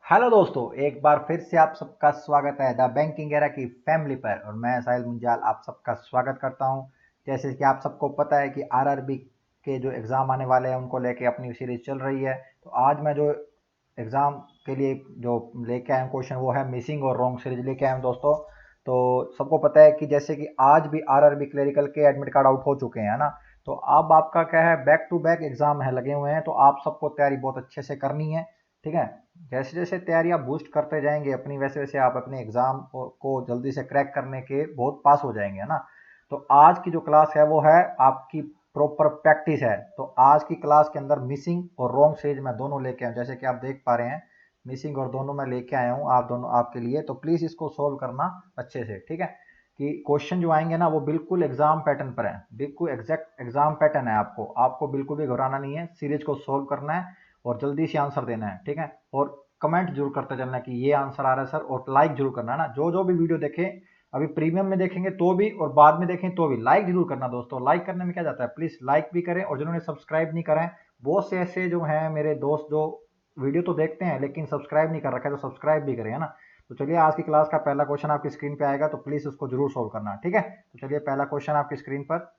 Hello दोस्तों, एक बार फिर से आप सबका स्वागत है द बैंकिंग एरा की फैमिली पर। और मैं साहिल मुंजाल आप सबका स्वागत करता हूं। जैसे कि आप सबको पता है कि आरआरबी के जो एग्ज़ाम आने वाले हैं उनको लेके अपनी सीरीज चल रही है। तो आज मैं जो एग्ज़ाम के लिए जो लेके आया हूँ क्वेश्चन वो है मिसिंग और रॉन्ग सीरीज लेके आया हूँ दोस्तों। तो सबको पता है कि जैसे कि आज भी आरआरबी क्लरिकल के एडमिट कार्ड आउट हो चुके हैं, है ना। तो अब आपका क्या है, बैक टू बैक एग्ज़ाम है लगे हुए हैं, तो आप सबको तैयारी बहुत अच्छे से करनी है। ठीक है। जैसे जैसे तैयारी आप बूस्ट करते जाएंगे अपनी, वैसे वैसे आप अपने एग्जाम को जल्दी से क्रैक करने के बहुत पास हो जाएंगे, है ना। तो आज की जो क्लास है वो है आपकी प्रॉपर प्रैक्टिस है। तो आज की क्लास के अंदर मिसिंग और रॉन्ग स्टेज मैं दोनों लेके आया हूं। जैसे कि आप देख पा रहे हैं, मिसिंग और दोनों मैं लेके आया हूँ आप दोनों आपके लिए। तो प्लीज इसको सोल्व करना अच्छे से, ठीक है। कि क्वेश्चन जो आएंगे ना वो बिल्कुल एग्जाम पैटर्न पर है, बिल्कुल एग्जैक्ट एग्जाम पैटर्न है। आपको आपको बिल्कुल भी घबराना नहीं है, सीरीज को सोल्व करना है और जल्दी से आंसर देना है, ठीक है। और कमेंट जरूर करते चलना कि ये आंसर आ रहा है सर, और लाइक जरूर करना है ना। जो जो भी वीडियो देखें, अभी प्रीमियम में देखेंगे तो भी और बाद में देखें तो भी लाइक जरूर करना दोस्तों। लाइक करने में क्या जाता है, प्लीज लाइक भी करें। और जिन्होंने सब्सक्राइब नहीं करें, बहुत से ऐसे जो हैं मेरे दोस्त जो वीडियो तो देखते हैं लेकिन सब्सक्राइब नहीं कर रखा है, तो सब्सक्राइब भी करें, है ना। तो चलिए आज की क्लास का पहला क्वेश्चन आपकी स्क्रीन पे आएगा, तो प्लीज उसको जरूर सोल्व करना, ठीक है। तो चलिए पहला क्वेश्चन आपकी स्क्रीन पर,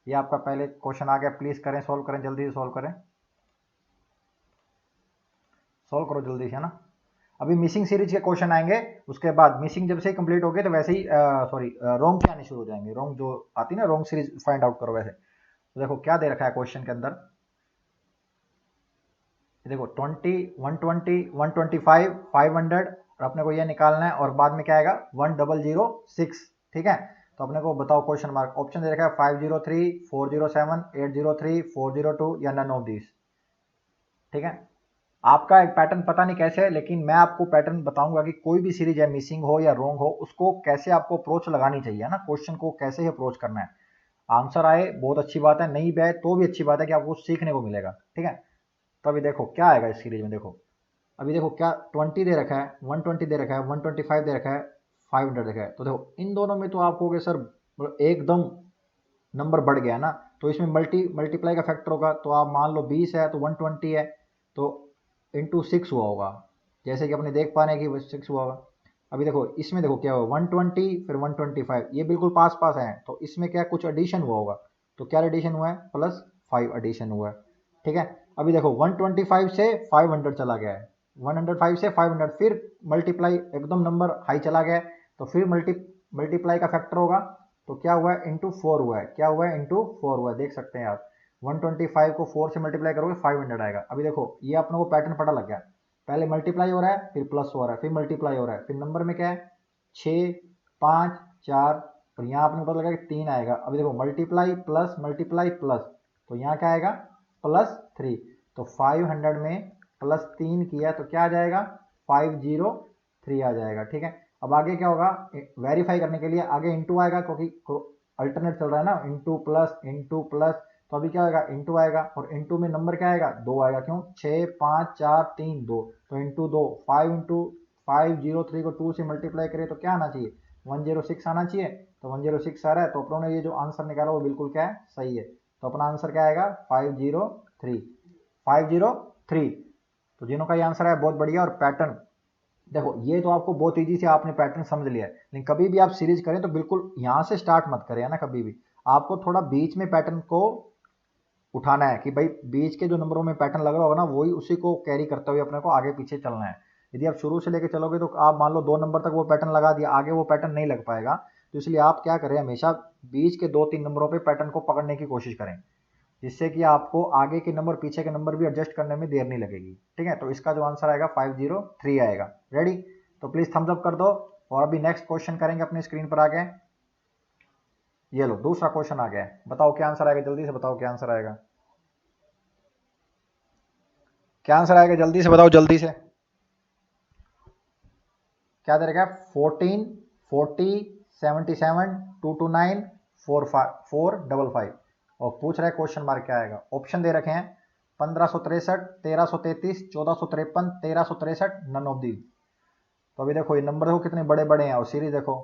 ये आपका पहले क्वेश्चन आ गया। प्लीज करें, सोल्व करें, जल्दी से सोल्व करें, सोल्व करो जल्दी से, है ना। अभी मिसिंग सीरीज के क्वेश्चन आएंगे, उसके बाद मिसिंग जब से ही कंप्लीट हो गए तो वैसे ही सॉरी रोंग के आने शुरू हो जाएंगे। रोंग जो आती है ना, रोंग सीरीज फाइंड आउट करो वैसे। तो देखो क्या दे रखा है क्वेश्चन के अंदर। ये देखो 20, 120, 125, 500, और अपने को ये निकालना है। और बाद में क्या आएगा, 1006, ठीक है। तो अपने को बताओ क्वेश्चन मार्क, ऑप्शन दे रखा है 503, 407, 803, 402 या नन ऑफ दिस, ठीक है। आपका एक पैटर्न पता नहीं कैसे है, लेकिन मैं आपको पैटर्न बताऊंगा कि कोई भी सीरीज है, मिसिंग हो या रोंग हो, उसको कैसे आपको अप्रोच लगानी चाहिए, है ना। क्वेश्चन को कैसे ही अप्रोच करना है। आंसर आए बहुत अच्छी बात है, नहीं भी आए तो भी अच्छी बात है कि आपको सीखने को मिलेगा, ठीक है। तो अभी देखो क्या आएगा इस सीरीज में। देखो अभी देखो क्या 20 दे रखा है, 120 दे रखा है, 125 दे रखा है, 500 दे रखा है। तो देखो इन दोनों में तो आप कहोगे सर एकदम नंबर बढ़ गया ना। तो इसमें मल्टीप्लाई का फैक्टर होगा। तो आप मान लो 20 है तो 120 है, तो इंटू 6 हुआ होगा। जैसे कि अपने देख पा रहे हैं कि 6 हुआ होगा। अभी देखो इसमें देखो क्या हुआ, 120 फिर 125, ये बिल्कुल पास पास है। तो इसमें क्या कुछ एडिशन हुआ होगा। तो क्या एडिशन हुआ है, +5 एडिशन हुआ है, ठीक है। अभी देखो 125 से 500 चला गया है, 105 से 500, फिर मल्टीप्लाई एकदम नंबर हाई चला गया है। तो फिर मल्टीप्लाई का फैक्टर होगा। तो क्या हुआ है, इंटू 4 हुआ है। क्या हुआ है, इंटू 4 हुआ है, देख सकते हैं आप। 125 को 4 से मल्टीप्लाई करोगे 500 आएगा। अभी देखो ये अपने को पैटर्न पता लग गया, पहले मल्टीप्लाई हो रहा है, फिर प्लस हो रहा है, फिर मल्टीप्लाई हो रहा है, फिर नंबर में क्या है 6, 5, 4, और यहाँ अपने को पता लगा कि 3 आएगा। अभी देखो मल्टीप्लाई प्लस, तो यहाँ क्या आएगा, +3। तो 500 में +3 किया तो क्या आ जाएगा, 503 आ जाएगा, ठीक है। अब आगे क्या होगा, वेरीफाई करने के लिए आगे इंटू आएगा, क्योंकि अल्टरनेट चल रहा है ना, इंटू प्लस इंटू प्लस। तो अभी क्या आएगा, इंटू आएगा, और इंटू में नंबर क्या आएगा, 2 आएगा। क्यों, 6, 5, 4, 3, 2, तो इंटू 2, 5 इंटू 503 को 2 से मल्टीप्लाई करें तो क्या आना चाहिए, 106 आना चाहिए। तो 106 आ रहा है, तो अपनों ने ये जो आंसर निकाला वो बिल्कुल क्या है, सही है। तो अपना आंसर क्या आएगा, 503, 503। तो जिनों का ये आंसर है बहुत बढ़िया। और पैटर्न देखो, ये तो आपको बहुत इजी से आपने पैटर्न समझ लिया है, लेकिन कभी भी आप सीरीज करें तो बिल्कुल यहां से स्टार्ट मत करें, है ना। कभी भी आपको थोड़ा बीच में पैटर्न को उठाना है कि भाई बीच के जो नंबरों में पैटर्न लग रहा होगा ना, वही उसी को कैरी करते हुए अपने को आगे पीछे चलना है। यदि आप शुरू से लेके चलोगे तो आप मान लो 2 नंबर तक वो पैटर्न लगा दिया, आगे वो पैटर्न नहीं लग पाएगा। तो इसलिए आप क्या करें, हमेशा बीच के 2-3 नंबरों पे पैटर्न को पकड़ने की कोशिश करें, जिससे कि आपको आगे के नंबर पीछे के नंबर भी एडजस्ट करने में देर नहीं लगेगी, ठीक है। तो इसका जो आंसर आएगा 503 आएगा। रेडी, तो प्लीज थम्स अप कर दो। और अभी नेक्स्ट क्वेश्चन करेंगे अपनी स्क्रीन पर आगे। ये लो दूसरा क्वेश्चन आ गया है, बताओ क्या आंसर आएगा, जल्दी से बताओ क्या आंसर आएगा, क्या आंसर आएगा, जल्दी से बताओ, जल्दी से। क्या दे रखा है, 14, 40, 77, 229, 455, और पूछ रहा है क्वेश्चन मार्क क्या आएगा। ऑप्शन दे रखे हैं 1563, 1333, 1453, 1363, नन ऑफ दी। तो अभी देखो ये नंबर देखो कितने बड़े बड़े हैं, और सीरीज देखो,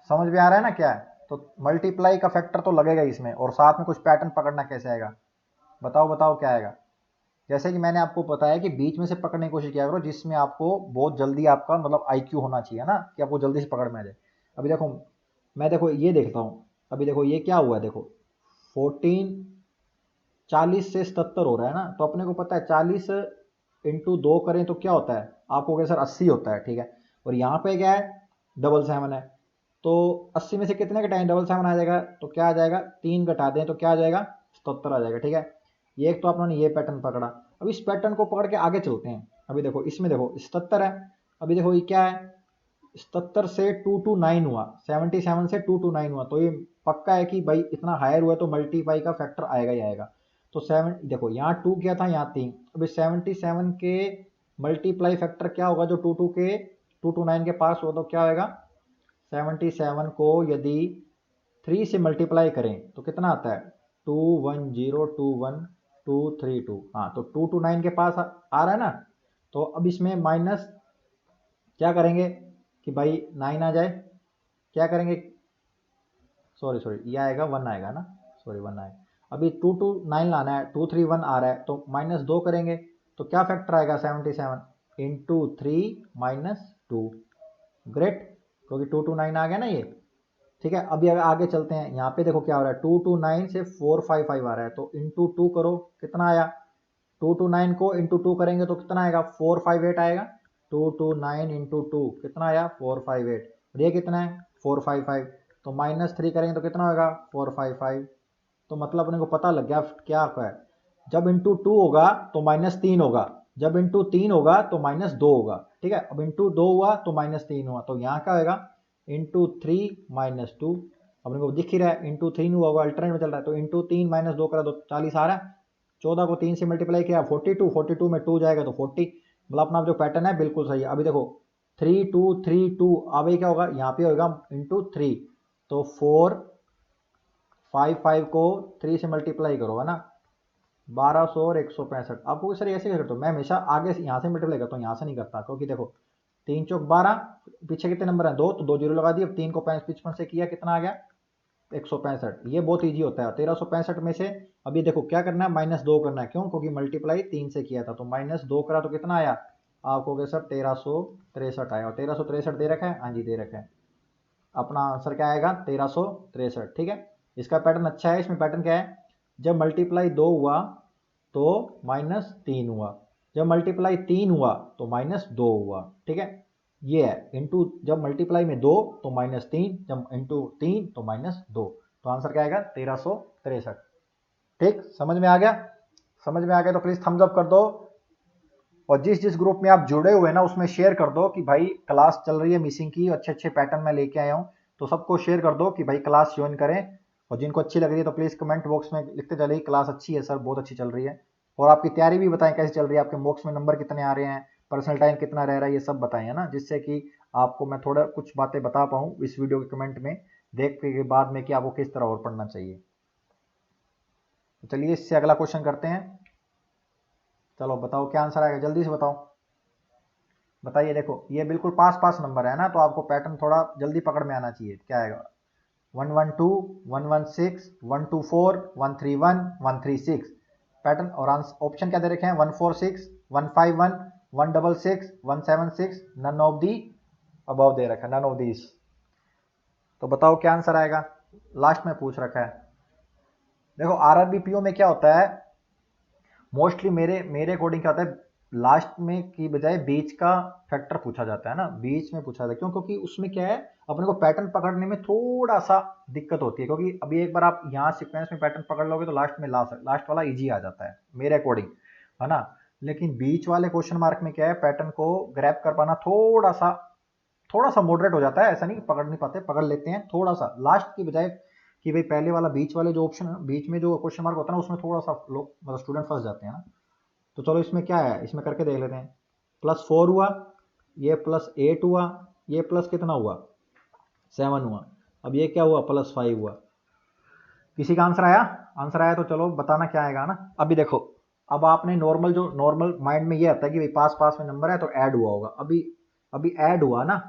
समझ में आ रहा है ना क्या है। तो मल्टीप्लाई का फैक्टर तो लगेगा इसमें, और साथ में कुछ पैटर्न पकड़ना कैसे आएगा, बताओ बताओ क्या आएगा। जैसे कि मैंने आपको बताया कि बीच में से पकड़ने की कोशिश किया करो जिसमें आपको बहुत जल्दी आपका मतलब आईक्यू होना चाहिए ना, कि आपको जल्दी से पकड़ में आ जाए। अभी देखो मैं देखो ये देखता हूँ, अभी देखो ये क्या हुआ है, देखो 14 40 से 77 हो रहा है ना, तो अपने को पता है 40 इंटू 2 करें तो क्या होता है, आपको कहे सर 80 होता है, ठीक है। और यहाँ पे क्या है, 777 है, तो 80 में से कितने घटाएं, 777 आ जाएगा, तो क्या आ जाएगा, 3 घटा दें तो क्या आ जाएगा, 77 आ जाएगा, ठीक है। ये एक तो आपने ये पैटर्न पकड़ा। अब इस पैटर्न को पकड़ के आगे चलते हैं। अभी देखो इसमें देखो 77 है, अभी देखो ये क्या है, 77 से 229 हुआ, 77 से 229 हुआ, तो ये पक्का है कि भाई इतना हायर हुआ तो मल्टीप्लाई का फैक्टर आएगा ही आएगा। तो 7 देखो यहाँ 2 किया था, यहाँ 3, अभी 77 के मल्टीप्लाई फैक्टर क्या होगा, जो 229 के पास हो तो क्या होगा, 77 को यदि 3 से मल्टीप्लाई करें तो कितना आता है, 21021 232, हाँ तो 229 के पास आ रहा है ना। तो अब इसमें माइनस क्या करेंगे कि भाई 9 आ जाए, क्या करेंगे, सॉरी सॉरी ये आएगा 1 आएगा ना, सॉरी 1 आएगा। अभी 229 लाना है, 231 आ रहा है, तो माइनस 2 करेंगे तो क्या फैक्टर आएगा, 77 इंटू 3 माइनस 2, ग्रेट, क्योंकि 229 आ गया ना ये, ठीक है। अभी अगर आगे चलते हैं, यहाँ पे देखो क्या हो रहा है, 229 से 455 आ रहा है, तो इंटू 2 करो कितना आया, 229 को इंटू 2 करेंगे तो कितना आएगा, 458 आएगा, 229 इंटू 2 कितना आया, 458, और ये कितना है 455, तो माइनस 3 करेंगे तो कितना होगा, 455। तो मतलब अपने को पता लग गया क्या है, जब इंटू 2 होगा तो माइनस 3 होगा, जब इंटू 3 होगा तो माइनस 2 होगा, ठीक है। अब इंटू 2 हुआ तो माइनस 3 हुआ, तो यहाँ क्या होगा, इंटू 3 माइनस 2, अपने को दिख ही रहा है इंटू 3 हुआ होगा, अल्टरनेट में चल रहा है, तो इंटू 3 माइनस 2 करा तो 40 आ रहा है, 14 को 3 से मल्टीप्लाई किया 42, 42 में 2 जाएगा तो 40, मतलब अपना जो पैटर्न है बिल्कुल सही है। अभी देखो 3232, अब ये क्या होगा, यहाँ पे होगा इंटू 3, तो 455 को 3 से मल्टीप्लाई करो है ना, 1200 और 165। आपको सर ऐसे करते हो, मैं हमेशा आगे से यहाँ से मल्टीप्लाई करता हूँ, यहाँ से नहीं करता, क्योंकि देखो 3 चौक 12, पीछे कितने नंबर है, 2, तो 2 जीरो लगा दिए, 3 को 55 से किया कितना आ गया, 165, ये बहुत ईजी होता है। 1365 में से अभी देखो क्या करना है, माइनस 2 करना है, क्यों, क्योंकि मल्टीप्लाई 3 से किया था, तो माइनस 2 करा तो कितना आया, आपको क्या सर 1363 आया, और 1363 दे रखा है, हाँ जी दे रखा है, अपना आंसर क्या आएगा 1363, ठीक है। इसका पैटर्न अच्छा है, इसमें पैटर्न क्या है, जब मल्टीप्लाई 2 हुआ तो माइनस 3 हुआ, जब मल्टीप्लाई 3 हुआ तो माइनस 2 हुआ, ठीक है। ये है इंटू, जब मल्टीप्लाई में 2 तो माइनस 3, जब इंटू 3 तो माइनस 2, तो आंसर क्या आएगा 1363, ठीक, समझ में आ गया, समझ में आ गया तो प्लीज थम्स अप कर दो, और जिस जिस ग्रुप में आप जुड़े हुए ना उसमें शेयर कर दो कि भाई क्लास चल रही है मिसिंग की, अच्छे अच्छे पैटर्न में लेके आया हूँ, तो सबको शेयर कर दो कि भाई क्लास ज्वाइन करें, और जिनको अच्छी लग रही है तो प्लीज़ कमेंट बॉक्स में लिखते चले क्लास अच्छी है सर, बहुत अच्छी चल रही है, और आपकी तैयारी भी बताएं कैसी चल रही है, आपके मॉक्स में नंबर कितने आ रहे हैं, पर्सनल टाइम कितना रह रहा है, ये सब बताएं है ना, जिससे कि आपको मैं थोड़ा कुछ बातें बता पाऊँ इस वीडियो के कमेंट में देख के बाद में कि आपको किस तरह और पढ़ना चाहिए। तो चलिए इससे अगला क्वेश्चन करते हैं, चलो बताओ क्या आंसर आएगा, जल्दी से बताओ, बताइए। देखो ये बिल्कुल पास पास नंबर है ना, तो आपको पैटर्न थोड़ा जल्दी पकड़ में आना चाहिए, क्या आएगा, 112 116 124 131 136 पैटर्न, और ऑप्शन क्या दे रखे हैं, 146 151 166 176, नन ऑफ दी अबव दे रखा है, नन ऑफ दीज। तो बताओ क्या आंसर आएगा, लास्ट में पूछ रखा है। देखो आरआरबीपीओ में क्या होता है, मोस्टली मेरे मेरे अकॉर्डिंग क्या होता है, लास्ट में की बजाय बीच का फैक्टर पूछा जाता है ना, बीच में पूछा जाता है, क्यों, क्योंकि उसमें क्या है, अपने को पैटर्न पकड़ने में थोड़ा सा दिक्कत होती है, क्योंकि अभी एक बार आप यहाँ सीक्वेंस में पैटर्न पकड़ लोगे तो लास्ट में लास्ट वाला इजी आ जाता है मेरे अकॉर्डिंग, है ना। लेकिन बीच वाले क्वेश्चन मार्क में क्या है, पैटर्न को ग्रैब कर पाना थोड़ा सा मॉडरेट हो जाता है, ऐसा नहीं पकड़ नहीं पाते, पकड़ लेते हैं थोड़ा सा, लास्ट की बजाय कि भाई पहले वाला बीच वाले जो ऑप्शन है, बीच में जो क्वेश्चन मार्क होता है ना, उसमें थोड़ा सा लोग मतलब स्टूडेंट फंस जाते हैं ना। तो चलो इसमें क्या है, इसमें करके देख लेते हैं, +4 हुआ, ये +8 हुआ, ये प्लस कितना हुआ 7 हुआ, अब ये क्या हुआ +5 हुआ, किसी का आंसर आया, आंसर आया तो चलो बताना क्या आएगा ना। अभी देखो, अब आपने नॉर्मल जो नॉर्मल माइंड में ये आता है कि भाई पास पास में नंबर है तो ऐड हुआ होगा, अभी अभी ऐड हुआ ना,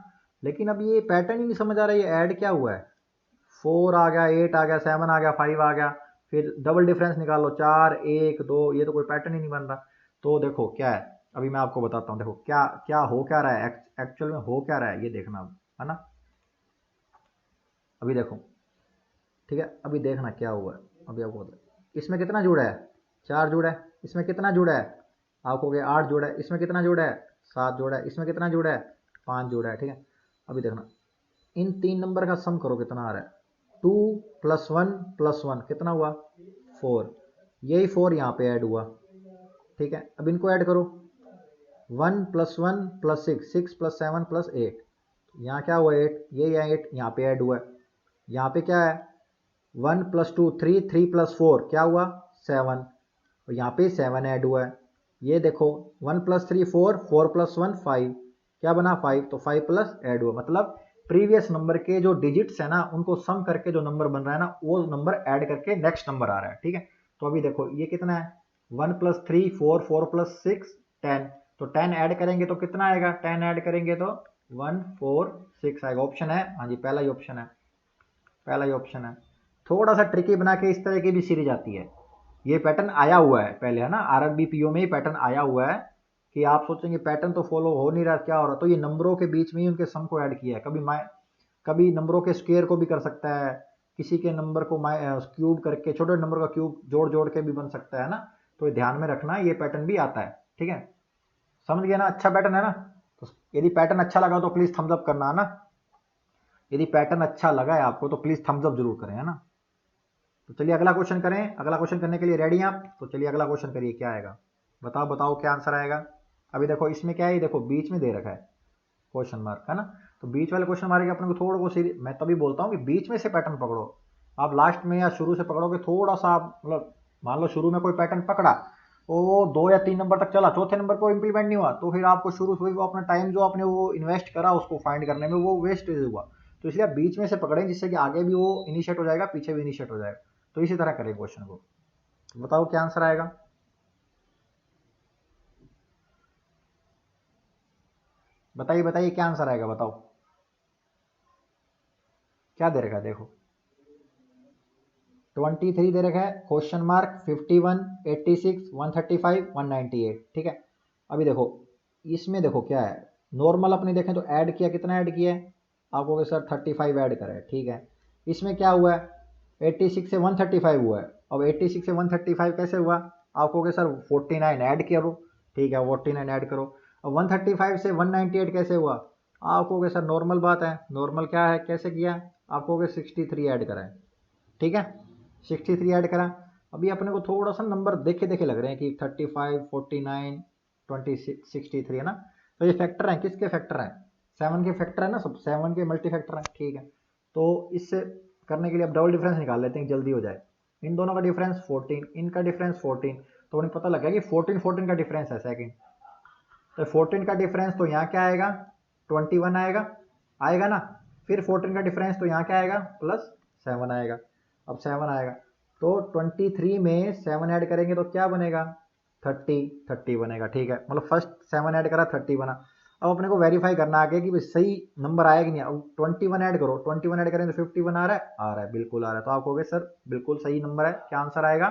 लेकिन अभी ये पैटर्न ही नहीं समझ आ रहा है, ये ऐड क्या हुआ है, 4 आ गया, 8 आ गया, 7 आ गया, 5 आ गया, फिर डबल डिफरेंस निकाल लो, 4 1 2, ये तो कोई पैटर्न ही नहीं बन रहा। तो देखो क्या है, अभी मैं आपको बताता हूँ। देखो क्या क्या हो क्या रहा है, एक्चुअल में हो क्या रहा है ये देखना अब, है ना। अभी देखो, ठीक है, अभी देखना क्या हुआ है। अभी आपको इसमें कितना जुड़ा है, 4 जुड़ा है। इसमें कितना जुड़ा है, आपको हो गया 8 जुड़ा है। इसमें कितना जुड़ा है, 7 जुड़ा है। इसमें कितना जुड़ा है, 5 जुड़ा है। ठीक है, अभी देखना इन 3 नंबर का सम करो कितना आ रहा है। 2 + 1 कितना हुआ, 4। यही 4 यहाँ पे ऐड हुआ। ठीक है, अब इनको ऐड करो। 1 + 1 + 6, 6 + 7 + 8। यहाँ क्या हुआ, 8। ये 8 यहाँ पे ऐड हुआ है। यहाँ पे क्या है, 1 + 2 3, 3 + 4 क्या हुआ, 7। और यहाँ पे 7 ऐड हुआ है। ये देखो 1 + 3 4, 4 + 1 5 क्या बना, 5। तो 5 प्लस ऐड हुआ, मतलब प्रीवियस नंबर के जो डिजिट्स है ना उनको सम करके जो नंबर बन रहा है ना वो नंबर ऐड करके नेक्स्ट नंबर आ रहा है। ठीक है, तो अभी देखो ये कितना है, 1 + 3 4, 4 + 6 10। तो 10 ऐड करेंगे तो कितना आएगा, 10 ऐड करेंगे तो 1 4 6 आएगा। ऑप्शन है, हाँ जी पहला ही ऑप्शन है, पहला ही ऑप्शन है। थोड़ा सा ट्रिकी बना के इस तरह की भी सीरीज आती है। ये पैटर्न आया हुआ है पहले, है ना, आरआरबी पीओ में ही पैटर्न आया हुआ है कि आप सोचेंगे पैटर्न तो फॉलो हो नहीं रहा, क्या हो रहा, तो ये नंबरों के बीच में ही उनके सम को ऐड किया है। कभी नंबरों के स्क्वायर को भी कर सकता है, किसी के नंबर को क्यूब करके छोटे नंबर का क्यूब जोड़ जोड़ के भी बन सकता है ना। तो ये ध्यान में रखना, ये पैटर्न भी आता है। ठीक है, समझ गया ना, अच्छा पैटर्न है ना। तो यदि पैटर्न अच्छा लगा तो प्लीज थम्स अप करना, है ना। यदि पैटर्न अच्छा लगा है आपको तो प्लीज थम्स अप जरूर करें, है ना। तो चलिए अगला क्वेश्चन करें। अगला क्वेश्चन करने के लिए रेडी हैं आप, तो चलिए अगला क्वेश्चन करिए, क्या आएगा बताओ बताओ क्या आंसर आएगा। अभी देखो इसमें क्या है, देखो बीच में दे रखा है क्वेश्चन मार्क, है ना। तो बीच वाले क्वेश्चन मार्क अपने को थोड़ा को सीरीज, मैं तभी बोलता हूँ कि बीच में से पैटर्न पकड़ो। आप लास्ट में या शुरू से पकड़ोगे थोड़ा सा, मतलब मान लो शुरू में कोई पैटर्न पकड़ा, वो 2 या 3 नंबर तक चला, चौथे नंबर पर इम्प्लीमेंट नहीं हुआ, तो फिर आपको शुरू से वो अपना टाइम जो आपने वो इन्वेस्ट करा उसको फाइंड करने में वो वेस्ट हुआ। तो इसलिए आप बीच में से पकड़ें जिससे कि आगे भी वो इनिशिएट हो जाएगा, पीछे भी इनिशिएट हो जाएगा। तो इसी तरह करें क्वेश्चन को। बताओ क्या आंसर आएगा, बताइए बताइए क्या आंसर आएगा, बताओ क्या दे रखा है। देखो 23 दे रखा है, क्वेश्चन मार्क 51 86 135 198। ठीक है, अभी देखो इसमें देखो क्या है, नॉर्मल अपने देखें तो ऐड किया, कितना ऐड किया है, आप कहोगे सर 35 ऐड करा है। ठीक है, इसमें क्या हुआ है, 86 से 135 हुआ है। अब 86 से 135 कैसे हुआ, आप कहोगे सर 49 ऐड करो। ठीक है, 49 ऐड करो। अब 135 से 198 कैसे हुआ, आप कहोगे सर नॉर्मल बात है, नॉर्मल क्या है कैसे किया, आप कहोगे 63 ऐड करा है। ठीक है, 63 ऐड करा। अभी अपने को थोड़ा सा नंबर देखे देखे लग रहे हैं कि 35 49 20 63 है ना। तो ये फैक्टर है, किसके फैक्टर हैं, 7 के फैक्टर है ना, सब 7 के मल्टी फैक्टर है। ठीक है, तो इससे करने के लिए अब डबल डिफरेंस निकाल लेते हैं, जल्दी हो जाए। इन दोनों का डिफरेंस 14, इनका डिफरेंस 14, तो उन्हें पता लग गया कि 14 14 का डिफरेंस है सेकंड। तो 14 का डिफरेंस तो यहाँ क्या आएगा, 21 आएगा, आएगा ना। फिर 14 का डिफरेंस तो यहाँ क्या आएगा, +7 आएगा। अब 7 आएगा तो 23 में 7 ऐड करेंगे तो क्या बनेगा, 30 बनेगा। ठीक है, मतलब फर्स्ट 7 ऐड करा 30 बना। अब अपने को वेरीफाई करना आगे कि भाई सही नंबर आया कि नहीं। अब 21 ऐड करो, 21 ऐड करें तो 51 आ रहा है, बिल्कुल आ रहा है। तो आप कहोगे सर बिल्कुल सही नंबर है, क्या आंसर आएगा,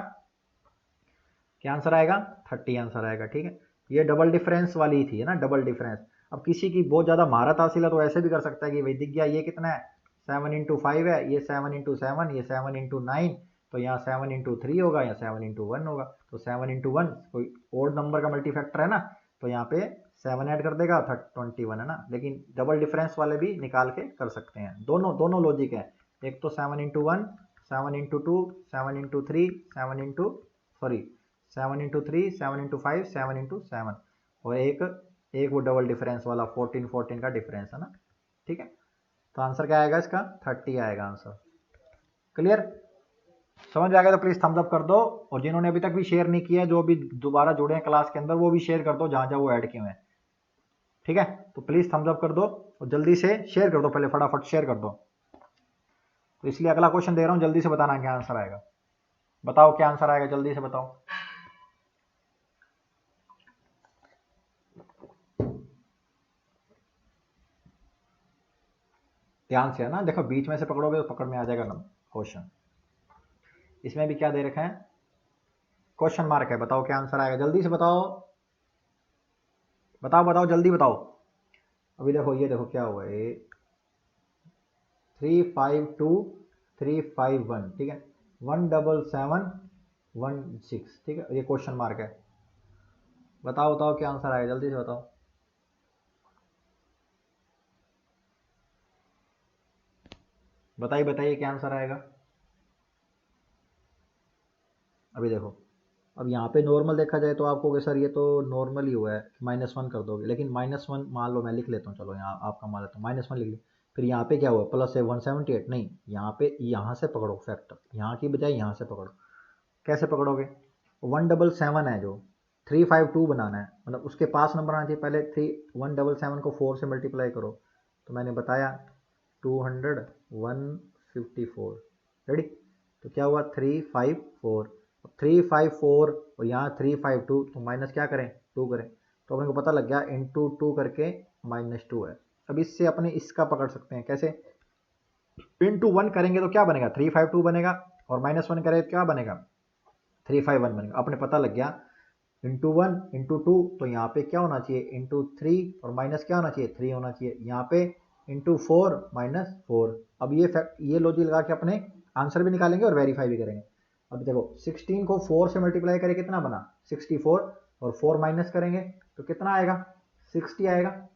क्या आंसर आएगा, 30 आंसर आएगा। ठीक है, ये डबल डिफरेंस वाली थी, है ना, डबल डिफरेंस। अब किसी की बहुत ज़्यादा महारत हासिल है तो ऐसे भी कर सकता है कि भाई दिख गया ये कितना है, 7 × 5 है, ये 7 × 7, ये 7 × 9, तो यहाँ 7 × 3 होगा, या 7 × 1 होगा। तो 7 × 1 कोई ओड नंबर का मल्टी फैक्टर है ना, तो यहाँ पे 7 ऐड कर देगा, 21 है ना। लेकिन डबल डिफरेंस वाले भी निकाल के कर सकते हैं, दोनों दोनों लॉजिक है। एक तो 7 × 1 7 × 2 7 × 3 7 × 3 7 × 5 7 × 7, और एक एक वो डबल डिफरेंस वाला 14 14 का डिफरेंस है ना। ठीक है, तो आंसर क्या आएगा इसका, 30 आएगा आंसर। क्लियर, समझ में आ गया तो प्लीज थम्स अप कर दो। और जिन्होंने अभी तक भी शेयर नहीं किया, जो अभी दोबारा जुड़े हैं क्लास के अंदर, वो भी शेयर कर दो जहां जहां वो ऐड किए हुए हैं। ठीक है, तो प्लीज थम्स अप कर दो और जल्दी से शेयर कर दो, पहले फटाफट शेयर कर दो। तो इसलिए अगला क्वेश्चन दे रहा हूं, जल्दी से बताना क्या आंसर आएगा, बताओ क्या आंसर आएगा, जल्दी से बताओ। ध्यान से है ना, देखो बीच में से पकड़ोगे तो पकड़ में आ जाएगा ना क्वेश्चन। इसमें भी क्या दे रखा है, क्वेश्चन मार्क है, बताओ क्या आंसर आएगा, जल्दी से बताओ। बताओ बताओ जल्दी बताओ। अभी देखो ये देखो क्या हुआ, ये 352351, ठीक है, 17716, ठीक है, ये क्वेश्चन मार्क है। बताओ बताओ क्या आंसर आएगा, जल्दी से बताओ। बताइए बताइए क्या आंसर आएगा। अभी देखो, अब यहाँ पे नॉर्मल देखा जाए तो आपको सर ये तो नॉर्मल ही हुआ है, -1 कर दोगे, लेकिन -1 मान लो मैं लिख लेता हूँ, चलो यहाँ आपका मान लेता हूँ -1 लिख लो। फिर यहाँ पे क्या हुआ, प्लस है 178, नहीं यहाँ पे यहाँ से पकड़ो फैक्टर, यहाँ की बजाय यहाँ से पकड़ो। कैसे पकड़ोगे, 177 है जो 352 बनाना है, मतलब उसके पास नंबर आना चाहिए पहले। 177 को 4 से मल्टीप्लाई करो, तो मैंने बताया 200 154, रेडी। तो क्या हुआ 354, 354 और यहाँ 352, तो माइनस क्या करें, 2 करें, तो अपने को पता लग गया इंटू 2 करके -2 है। अब इससे अपने इसका पकड़ सकते हैं, कैसे, इंटू 1 करेंगे तो क्या बनेगा 352 बनेगा, और -1 करें तो क्या बनेगा 351 बनेगा। अपने पता लग गया इंटू 1 इंटू 2, तो यहाँ पे क्या होना चाहिए इंटू 3, और माइनस क्या होना चाहिए 3 होना चाहिए, यहाँ पे इंटू 4 -4। अब ये फैक्ट, ये लॉजिक लगा के अपने आंसर भी निकालेंगे और वेरीफाई भी करेंगे। अब देखो 16 को 4 से मल्टीप्लाई करें कितना बना 64, और 4 माइनस करेंगे तो कितना आएगा 60 आएगा,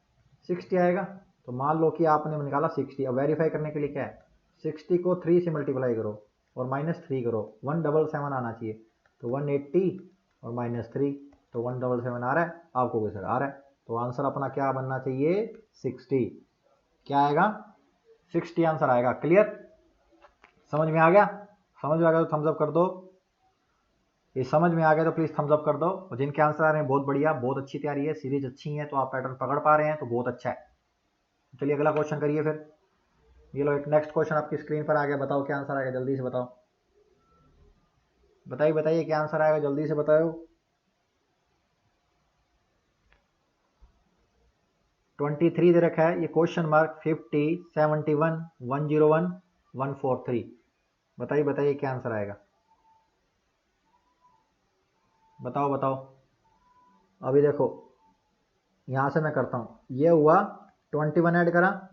60 आएगा। तो मान लो कि आपने निकाला 60, अब वेरीफाई करने के लिए क्या है, 60 को 3 से मल्टीप्लाई करो और -3 करो, 177 आना चाहिए, तो 180 और -3, तो 177 आ रहा है आपको, कैसे आ रहा है, तो आंसर अपना क्या बनना चाहिए 60। क्या आएगा 60 आंसर आएगा। क्लियर, समझ में आ गया, समझ में आ गया तो थम्स अप कर दो। ये समझ में आ गया तो प्लीज़ थम्स अप कर दो, और जिनके आंसर आ रहे हैं बहुत बढ़िया, बहुत अच्छी तैयारी है, सीरीज अच्छी है, तो आप पैटर्न पकड़ पा रहे हैं तो बहुत अच्छा है। चलिए अगला क्वेश्चन करिए फिर। ये लो एक नेक्स्ट क्वेश्चन आपकी स्क्रीन पर आ गया, बताओ क्या आंसर आएगा, जल्दी से बताओ, बताइए बताइए क्या आंसर आएगा, जल्दी से बताओ। 23 दे रखा है, ये क्वेश्चन मार्क 50 71 101 143। बताइए बताइए क्या आंसर आएगा, बताओ बताओ। अभी देखो यहाँ से मैं करता हूँ, ये हुआ 21 ऐड करा,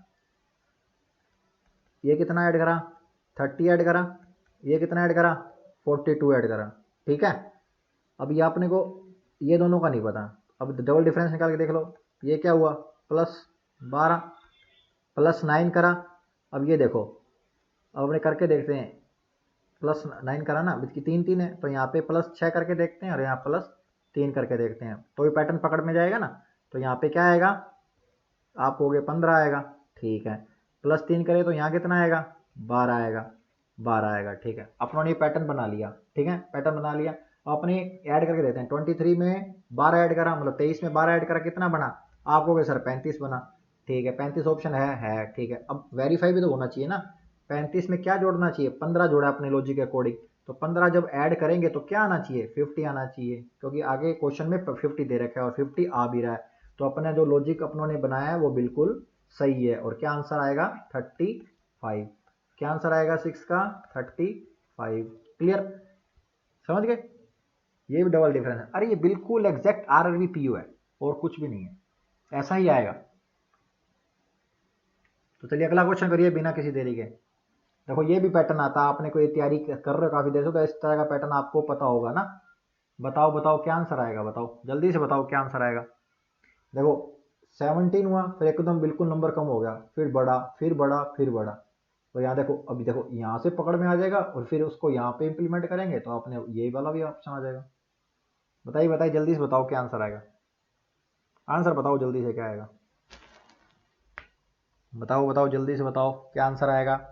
ये कितना ऐड करा 30 ऐड करा, ये कितना ऐड करा 42 ऐड करा, ठीक है। अब ये अपने को ये दोनों का नहीं पता, अब डबल डिफरेंस निकाल के देख लो, ये क्या हुआ +12 +9 करा। अब ये देखो, अब अपने करके देखते हैं, +9 करा ना, इसकी 3 3 है, तो यहाँ पे +6 करके देखते हैं और यहाँ +3 करके देखते हैं, तो ये पैटर्न पकड़ में जाएगा ना। तो यहाँ पे क्या आएगा, आप हो गए 15 आएगा, ठीक है, +3 करें तो यहाँ कितना आएगा 12 आएगा, 12 आएगा, ठीक है। अपनों ने पैटर्न बना लिया, ठीक है, पैटर्न बना लिया। अपने ऐड करके देते हैं, 23 में 12 ऐड करा, मतलब 23 में 12 ऐड करा, कितना बना, आप कहोगे सर 35 बना, ठीक है, 35 ऑप्शन है, ठीक है। अब वेरीफाई भी तो होना चाहिए ना, 35 में क्या जोड़ना चाहिए 15 जोड़ा अपने लॉजिक के अकॉर्डिंग, तो 15 जब ऐड करेंगे तो क्या आना चाहिए 50 आना चाहिए, क्योंकि आगे क्वेश्चन में 50 दे रखा है और 50 आ भी रहा है, तो अपना जो लॉजिक अपनों ने बनाया है वो बिल्कुल सही है। और क्या आंसर आएगा 35, क्या आंसर आएगा 6 का 35। क्लियर, समझ गए, ये भी डबल डिफरेंस है, अरे ये बिल्कुल एग्जैक्ट आरआरबी पीयू है और कुछ भी नहीं है, ऐसा ही आएगा। तो चलिए अगला क्वेश्चन करिए बिना किसी देरी के। देखो ये भी पैटर्न आता है, आपने कोई तैयारी कर रहे हो काफी देर से, तो इस तरह का पैटर्न आपको पता होगा ना। बताओ बताओ क्या आंसर आएगा, बताओ जल्दी से बताओ क्या आंसर आएगा। देखो 17 हुआ, फिर एकदम बिल्कुल नंबर कम हो गया, फिर बढ़ा फिर बढ़ा फिर बढ़ा, तो यहाँ देखो, अभी देखो यहाँ से पकड़ में आ जाएगा और फिर उसको यहाँ पे इंप्लीमेंट करेंगे तो आपने यही वाला भी ऑप्शन आ जाएगा। बताइए बताइए जल्दी से बताओ क्या आंसर आएगा, आंसर बताओ जल्दी से क्या आएगा, बताओ बताओ जल्दी से बताओ क्या आंसर आएगा।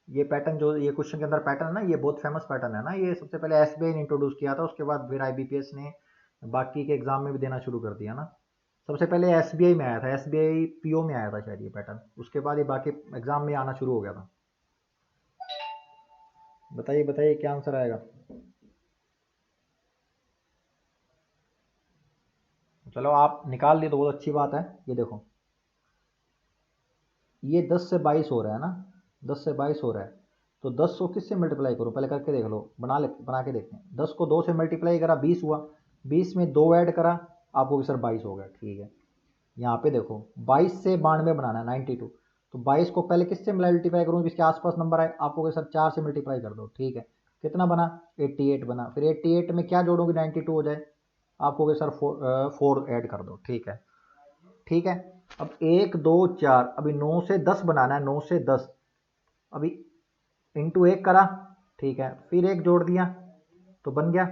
ये पैटर्न जो ये क्वेश्चन के अंदर पैटर्न है ना, ये बहुत फेमस पैटर्न है ना, ये सबसे पहले एसबीआई ने इंट्रोड्यूस किया था, उसके बाद फिर आईबीपीएस ने बाकी के एग्जाम में भी देना शुरू कर दिया ना। सबसे पहले एसबीआई में आया था, एसबीआई पीओ में आया था शायद ये पैटर्न, उसके बाद ये बाकी एग्जाम में आना शुरू हो गया था। बताइए बताइए क्या आंसर आएगा। चलो आप निकाल लिए तो बहुत अच्छी बात है। ये देखो ये 10 से 22 हो रहा है ना, 10 से 22 हो रहा है, तो 10 को किससे मल्टीप्लाई करो, पहले करके देख लो, बना के देखते हैं। 10 को 2 से मल्टीप्लाई करा 20 हुआ, 20 में 2 ऐड करा आपको सर 22 हो गया। ठीक है, यहाँ पे देखो 22 से 92 बनाना है 92, तो 22 को पहले किससे मल्टीप्लाई करूँ जिसके आसपास नंबर आए, आपको सर 4 से मल्टीप्लाई कर दो। ठीक है, कितना बना 88 बना, फिर 88 में क्या जोड़ोगे 92 हो जाए, आपको सर 4 ऐड कर दो। ठीक है, ठीक है। अब 1 2 4, अभी 9 से 10 बनाना है, 9 से 10 अभी इंटू 1 करा। ठीक है, फिर 1 जोड़ दिया तो बन गया,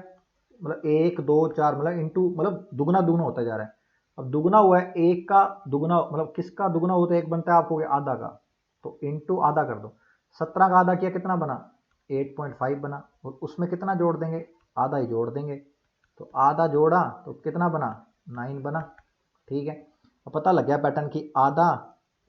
मतलब 1 2 4 मतलब इंटू मतलब दुगना दुगना होता जा रहा है। अब दुगना हुआ है, एक का दुगना मतलब किसका दुगना हो तो एक बनता है, आपको आधा का, तो इंटू आधा कर दो। 17 का आधा किया कितना बना 8.5 बना, और उसमें कितना जोड़ देंगे, आधा ही जोड़ देंगे, तो आधा जोड़ा तो कितना बना 9 बना। ठीक है, अब पता लग गया पैटर्न की आधा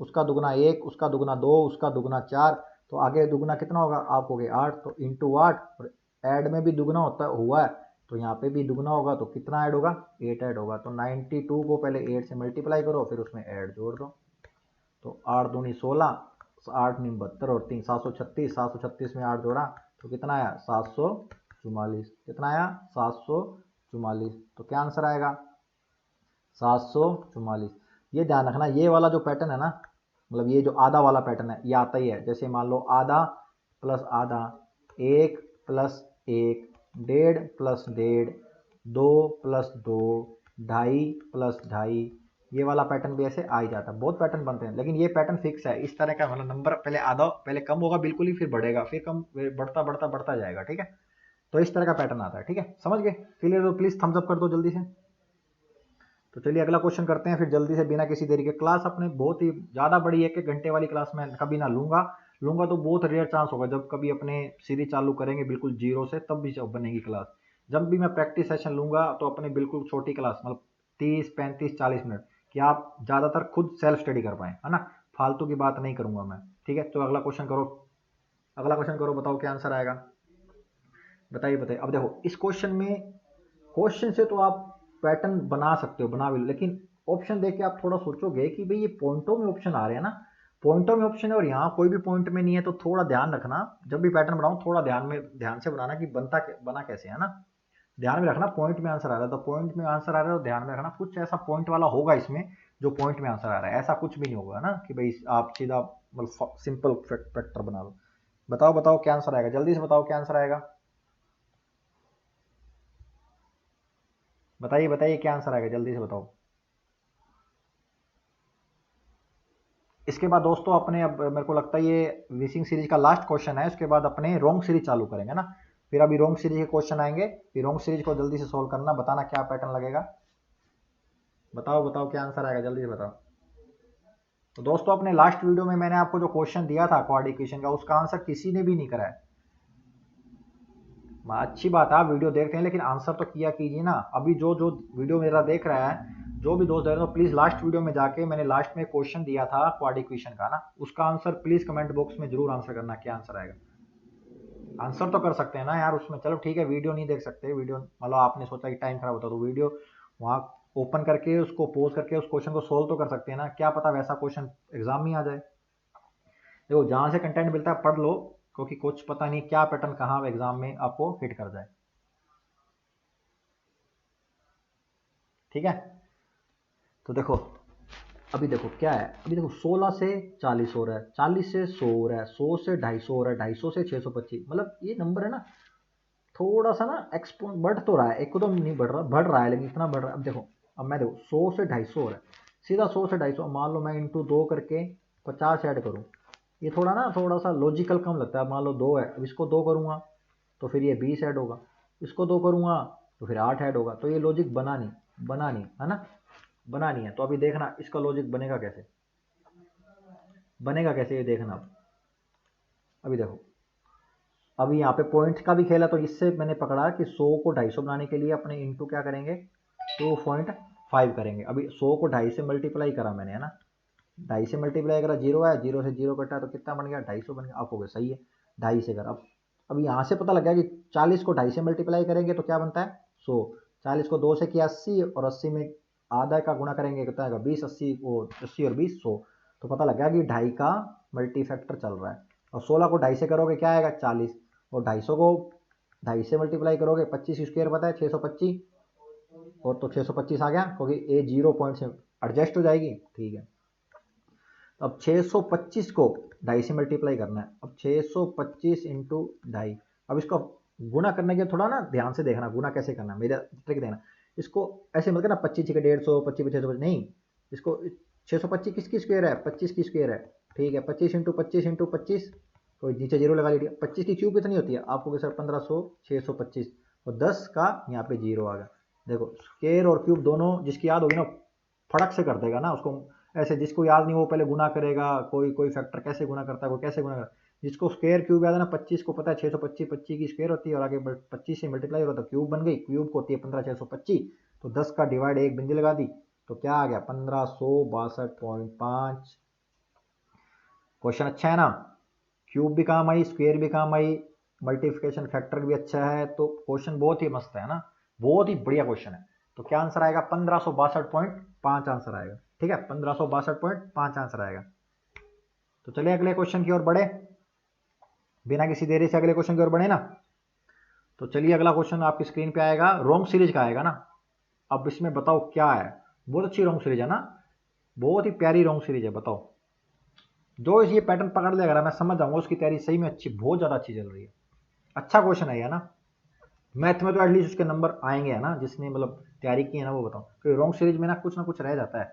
उसका दुगना 1, उसका दुगना 2, उसका दुगना 4, तो आगे दुगना कितना होगा आप हो गए 8, तो इंटू 8, और ऐड में भी दुगना होता हुआ है तो यहाँ पे भी दुगना होगा, तो कितना ऐड होगा 8 ऐड होगा। तो 92 को पहले 8 से मल्टीप्लाई करो, फिर उसमें ऐड जोड़ दो, तो 8 दूनी 16, 8 नी 72 और 3 736, 736 में 8 जोड़ा तो कितना आया 744, कितना आया 744, तो क्या आंसर आएगा 744। ये ध्यान रखना, ये वाला जो पैटर्न है ना, मतलब ये जो आधा वाला पैटर्न है ये आता ही है, जैसे मान लो आधा प्लस आधा, 1 प्लस 1, 1.5 प्लस 1.5, 2 प्लस 2, 2.5 प्लस 2.5, ये वाला पैटर्न भी ऐसे आ ही जाता है। बहुत पैटर्न बनते हैं लेकिन ये पैटर्न फिक्स है, इस तरह का मतलब नंबर पहले आधा पहले कम होगा बिल्कुल ही, फिर बढ़ेगा, फिर कम बढ़ता बढ़ता बढ़ता जाएगा। ठीक है, तो इस तरह का पैटर्न आता है। ठीक है, समझ गए, क्लियर? तो प्लीज थम्स अप कर दो जल्दी से। तो चलिए अगला क्वेश्चन करते हैं फिर जल्दी से, बिना किसी देरी के। क्लास अपने बहुत ही ज़्यादा बड़ी है, 1 घंटे वाली क्लास में कभी ना लूंगा लूंगा तो बहुत रेयर चांस होगा जब कभी अपने सीरीज चालू करेंगे बिल्कुल जीरो से, तब भी बनेगी क्लास। जब भी मैं प्रैक्टिस सेशन लूंगा तो अपने बिल्कुल छोटी क्लास, मतलब 30 35 40 मिनट, कि आप ज़्यादातर खुद सेल्फ स्टडी कर पाए, है ना, फालतू की बात नहीं करूंगा मैं। ठीक है, तो अगला क्वेश्चन करो, अगला क्वेश्चन करो, बताओ क्या आंसर आएगा, बताइए बताइए। अब देखो इस क्वेश्चन में, क्वेश्चन से तो आप पैटर्न बना सकते हो, बना भी, लेकिन ऑप्शन देख के आप थोड़ा सोचोगे कि भाई ये पॉइंटों में ऑप्शन आ रहे हैं ना, पॉइंटों में ऑप्शन है और यहाँ कोई भी पॉइंट में नहीं है, तो थोड़ा ध्यान रखना जब भी पैटर्न बनाओ, थोड़ा ध्यान से बनाना कि बना कैसे है ना। ध्यान में रखना पॉइंट में आंसर आ रहा है, तो पॉइंट में आंसर आ रहा है तो ध्यान में रखना कुछ ऐसा पॉइंट वाला होगा इसमें जो पॉइंट में आंसर आ रहा है, ऐसा कुछ भी नहीं होगा ना कि भाई आप सीधा मतलब सिंपल फैक्टर बना लो। बताओ बताओ क्या आंसर आएगा, जल्दी से बताओ क्या आंसर आएगा, बताइए बताइए क्या आंसर आएगा, जल्दी से बताओ। इसके बाद दोस्तों अपने, अब मेरे को लगता है ये विशिंग सीरीज का लास्ट क्वेश्चन है, उसके बाद अपने रोंग सीरीज चालू करेंगे ना। फिर अभी रोंग सीरीज के क्वेश्चन आएंगे, फिर रोंग सीरीज को जल्दी से सोल्व करना, बताना क्या पैटर्न लगेगा, बताओ बताओ क्या आंसर आएगा, जल्दी से बताओ। तो दोस्तों अपने लास्ट वीडियो में मैंने आपको जो क्वेश्चन दिया था क्वाड इक्वेशन का, उसका आंसर किसी ने भी नहीं करा है। अच्छी बात है, आप वीडियो देखते हैं लेकिन आंसर तो किया कीजिए ना। अभी जो जो वीडियो मेरा देख रहा है, जो भी दोस्त देख रहे हो, प्लीज लास्ट वीडियो में जाके मैंने लास्ट में क्वेश्चन दिया था क्वाड इक्वेशन का ना, उसका आंसर प्लीज कमेंट बॉक्स में जरूर आंसर करना, क्या आंसर आएगा। आंसर तो कर सकते हैं ना यार उसमें, चलो ठीक है वीडियो नहीं देख सकते, वीडियो मतलब आपने सोचा कि टाइम खराब होता तो वीडियो वहाँ ओपन करके उसको पोज करके उस क्वेश्चन को सोल्व तो कर सकते हैं ना, क्या पता वैसा क्वेश्चन एग्जाम में आ जाए। देखो जहाँ से कंटेंट मिलता है पढ़ लो, क्योंकि कुछ पता नहीं क्या पैटर्न कहाँ एग्जाम में आपको हिट कर जाए। ठीक है, तो देखो अभी देखो क्या है, अभी देखो 16 से 40 हो रहा है, 40 से 100 हो रहा है, 100 से 250 हो रहा है, 250 से 625, मतलब ये नंबर है ना थोड़ा सा ना एक्सपोन बढ़ तो रहा है, एकदम नहीं बढ़ रहा, बढ़ रहा है लेकिन इतना बढ़ रहा है। अब देखो, अब मैं देखो 100 से 250 हो रहा है, सीधा 100 से 250, मान लो मैं इंटू 2 करके 50 ऐड करूँ, ये थोड़ा ना थोड़ा सा लॉजिकल कम लगता है। मान लो 2 है, अब इसको 2 करूँगा तो फिर ये 20 ऐड होगा, इसको 2 करूँगा तो फिर 8 ऐड होगा, तो ये लॉजिक बना नहीं है ना, बना नहीं है। तो अभी देखना इसका लॉजिक बनेगा कैसे ये देखना। अभी देखो, अभी यहाँ पे पॉइंट का भी खेला, तो इससे मैंने पकड़ा कि 100 को 250 बनाने के लिए अपने इंटू क्या करेंगे 2.5 करेंगे। अभी 100 को 2.5 से मल्टीप्लाई करा मैंने, है ना, 2.5 से मल्टीप्लाई करा, जीरो है, जीरो से जीरो कटा तो कितना बन गया 250 बन गया, आप हो गया सही है 2.5 से करा। अब यहाँ से पता लग गया कि 40 को 2.5 से मल्टीप्लाई करेंगे तो क्या बनता है 100, 40 को 2 से किया 80, और 80 में आधा का गुणा करेंगे कितना आएगा 20, 80 वो 80 और 20 100, तो पता लग गया कि 2.5 का मल्टी फैक्टर चल रहा है। और 16 को 2.5 से करोगे क्या आएगा 40, और 250 को 2.5 से मल्टीप्लाई करोगे 25 स्क्वायर पता है 625, और तो 625 आ गया क्योंकि ए 0 पॉइंट से एडजस्ट हो जाएगी। ठीक है, अब 625 को 2.5 से मल्टीप्लाई करना है। अब 625 इंटू 2.5, अब इसको गुना करने के थोड़ा ना ध्यान से देखना गुना कैसे करना, मेरा ट्रिक देना। इसको ऐसे मत करना 25 के 150, 25 625 नहीं, इसको 625 किसकी स्क्वायर है 25 की स्क्वायर है। ठीक है, 25 इंटू 25 इंटू 25, तो नीचे जीरो लगा लीजिए। 25 की क्यूब कितनी होती है आपको कि सर 1500, 625, और 10 का यहाँ पे जीरो आ गया। देखो स्क्वायर और क्यूब दोनों जिसकी याद होगी ना फटक से कर देगा ना उसको, ऐसे जिसको याद नहीं वो पहले गुना करेगा, कोई कोई फैक्टर कैसे गुना करता है, कोई कैसे गुना करता है। जिसको स्क्वायर क्यूब याद है ना 25 को पता है 625, 25 की स्क्वायर होती है और आगे 25 से मल्टीप्लाई हो रहा तो क्यूब बन गई, क्यूब को होती है 15 625, तो 10 का डिवाइड एक बिंदी लगा दी तो क्या आ गया 1562.5। क्वेश्चन अच्छा है ना, क्यूब भी काम आई, स्क्वायर भी काम आई, मल्टीप्लिकेशन फैक्टर भी अच्छा है, तो क्वेश्चन बहुत ही मस्त है ना, बहुत ही बढ़िया क्वेश्चन है। तो क्या आंसर आएगा 1562.5 आंसर आएगा। ठीक है, 1562.5 आंसर आएगा। तो चलिए अगले क्वेश्चन की ओर बढ़े, बिना किसी देरी से अगले क्वेश्चन की ओर बढ़े ना। तो चलिए अगला क्वेश्चन आपकी स्क्रीन पे आएगा, रोंग सीरीज का आएगा ना। अब इसमें बताओ क्या है, बहुत अच्छी रोंग सीरीज है ना, बहुत ही प्यारी रोंग सीरीज है। बताओ जो ये पैटर्न पकड़ लेगा ना, मैं समझ जाऊंगा उसकी तैयारी सही में अच्छी, बहुत ज्यादा अच्छी चल रही है। अच्छा क्वेश्चन है ना, मैथ में तो एटलीस्ट उसके नंबर आएंगे है ना, जिसने मतलब तैयारी की है ना वो बताओ। क्योंकि रोंग सीरीज में ना कुछ रह जाता है,